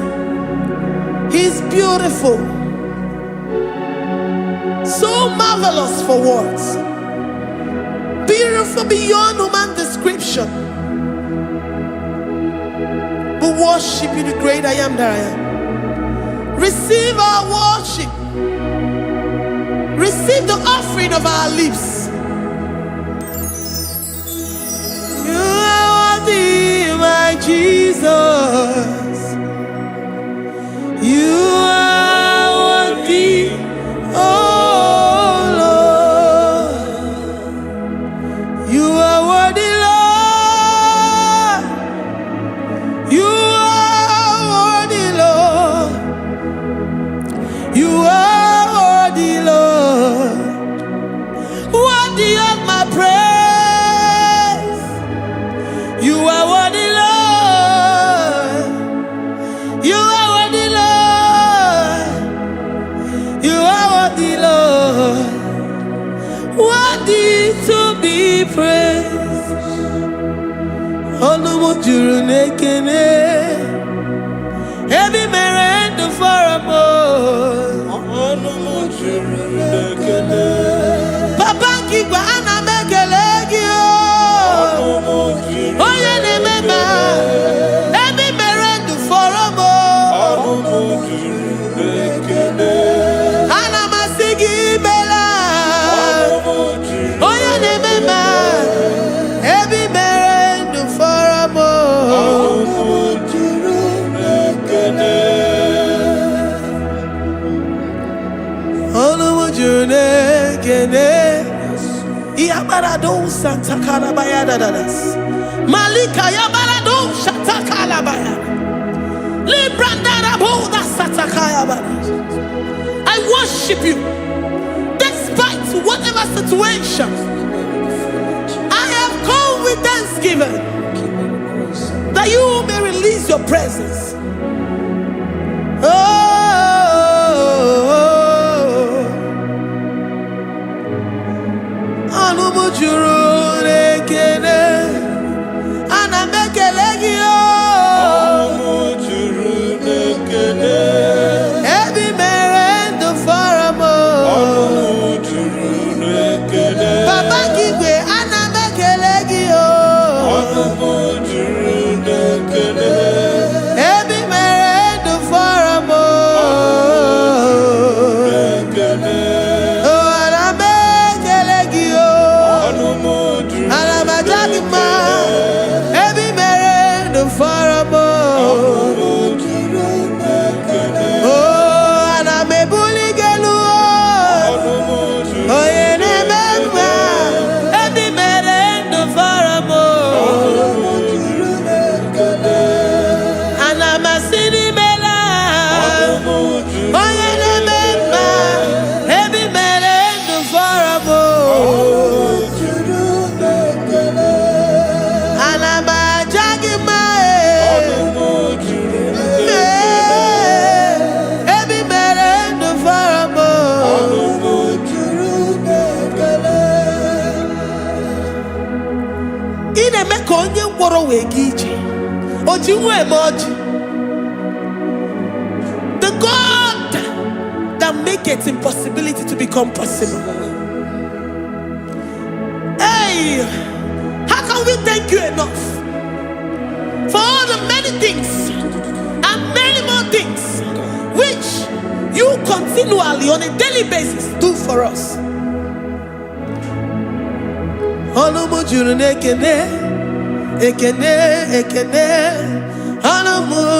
He's beautiful. So marvelous for words. Beautiful beyond human description. We worship you, the great I am that I am. Receive our worship. Receive the offering of our lips. You are worthy, my Jesus. You are worthy, oh Lord. You are worthy, Lord. You are worthy, Lord. You are worthy, Lord. Worthy of my praise. You are worthy, Lord. Ebi merendo for a Papa Kigwa ana mekelegi Oye ne mema Ebi merendo for a Ana masigi bela Oye ne mema Ebi merendo for a Yabarado Santa Calabaya dadas. Malika Yabarado Shata Calabaya. Librandara Boda Satakaya badas. I worship you despite whatever situation. I have come with thanksgiving that you may release your presence. The God that makes impossibility to become possible. Hey, how can we thank you enough for all the many things and many more things which you continually on a daily basis do for us? Ekene, ekene, anamu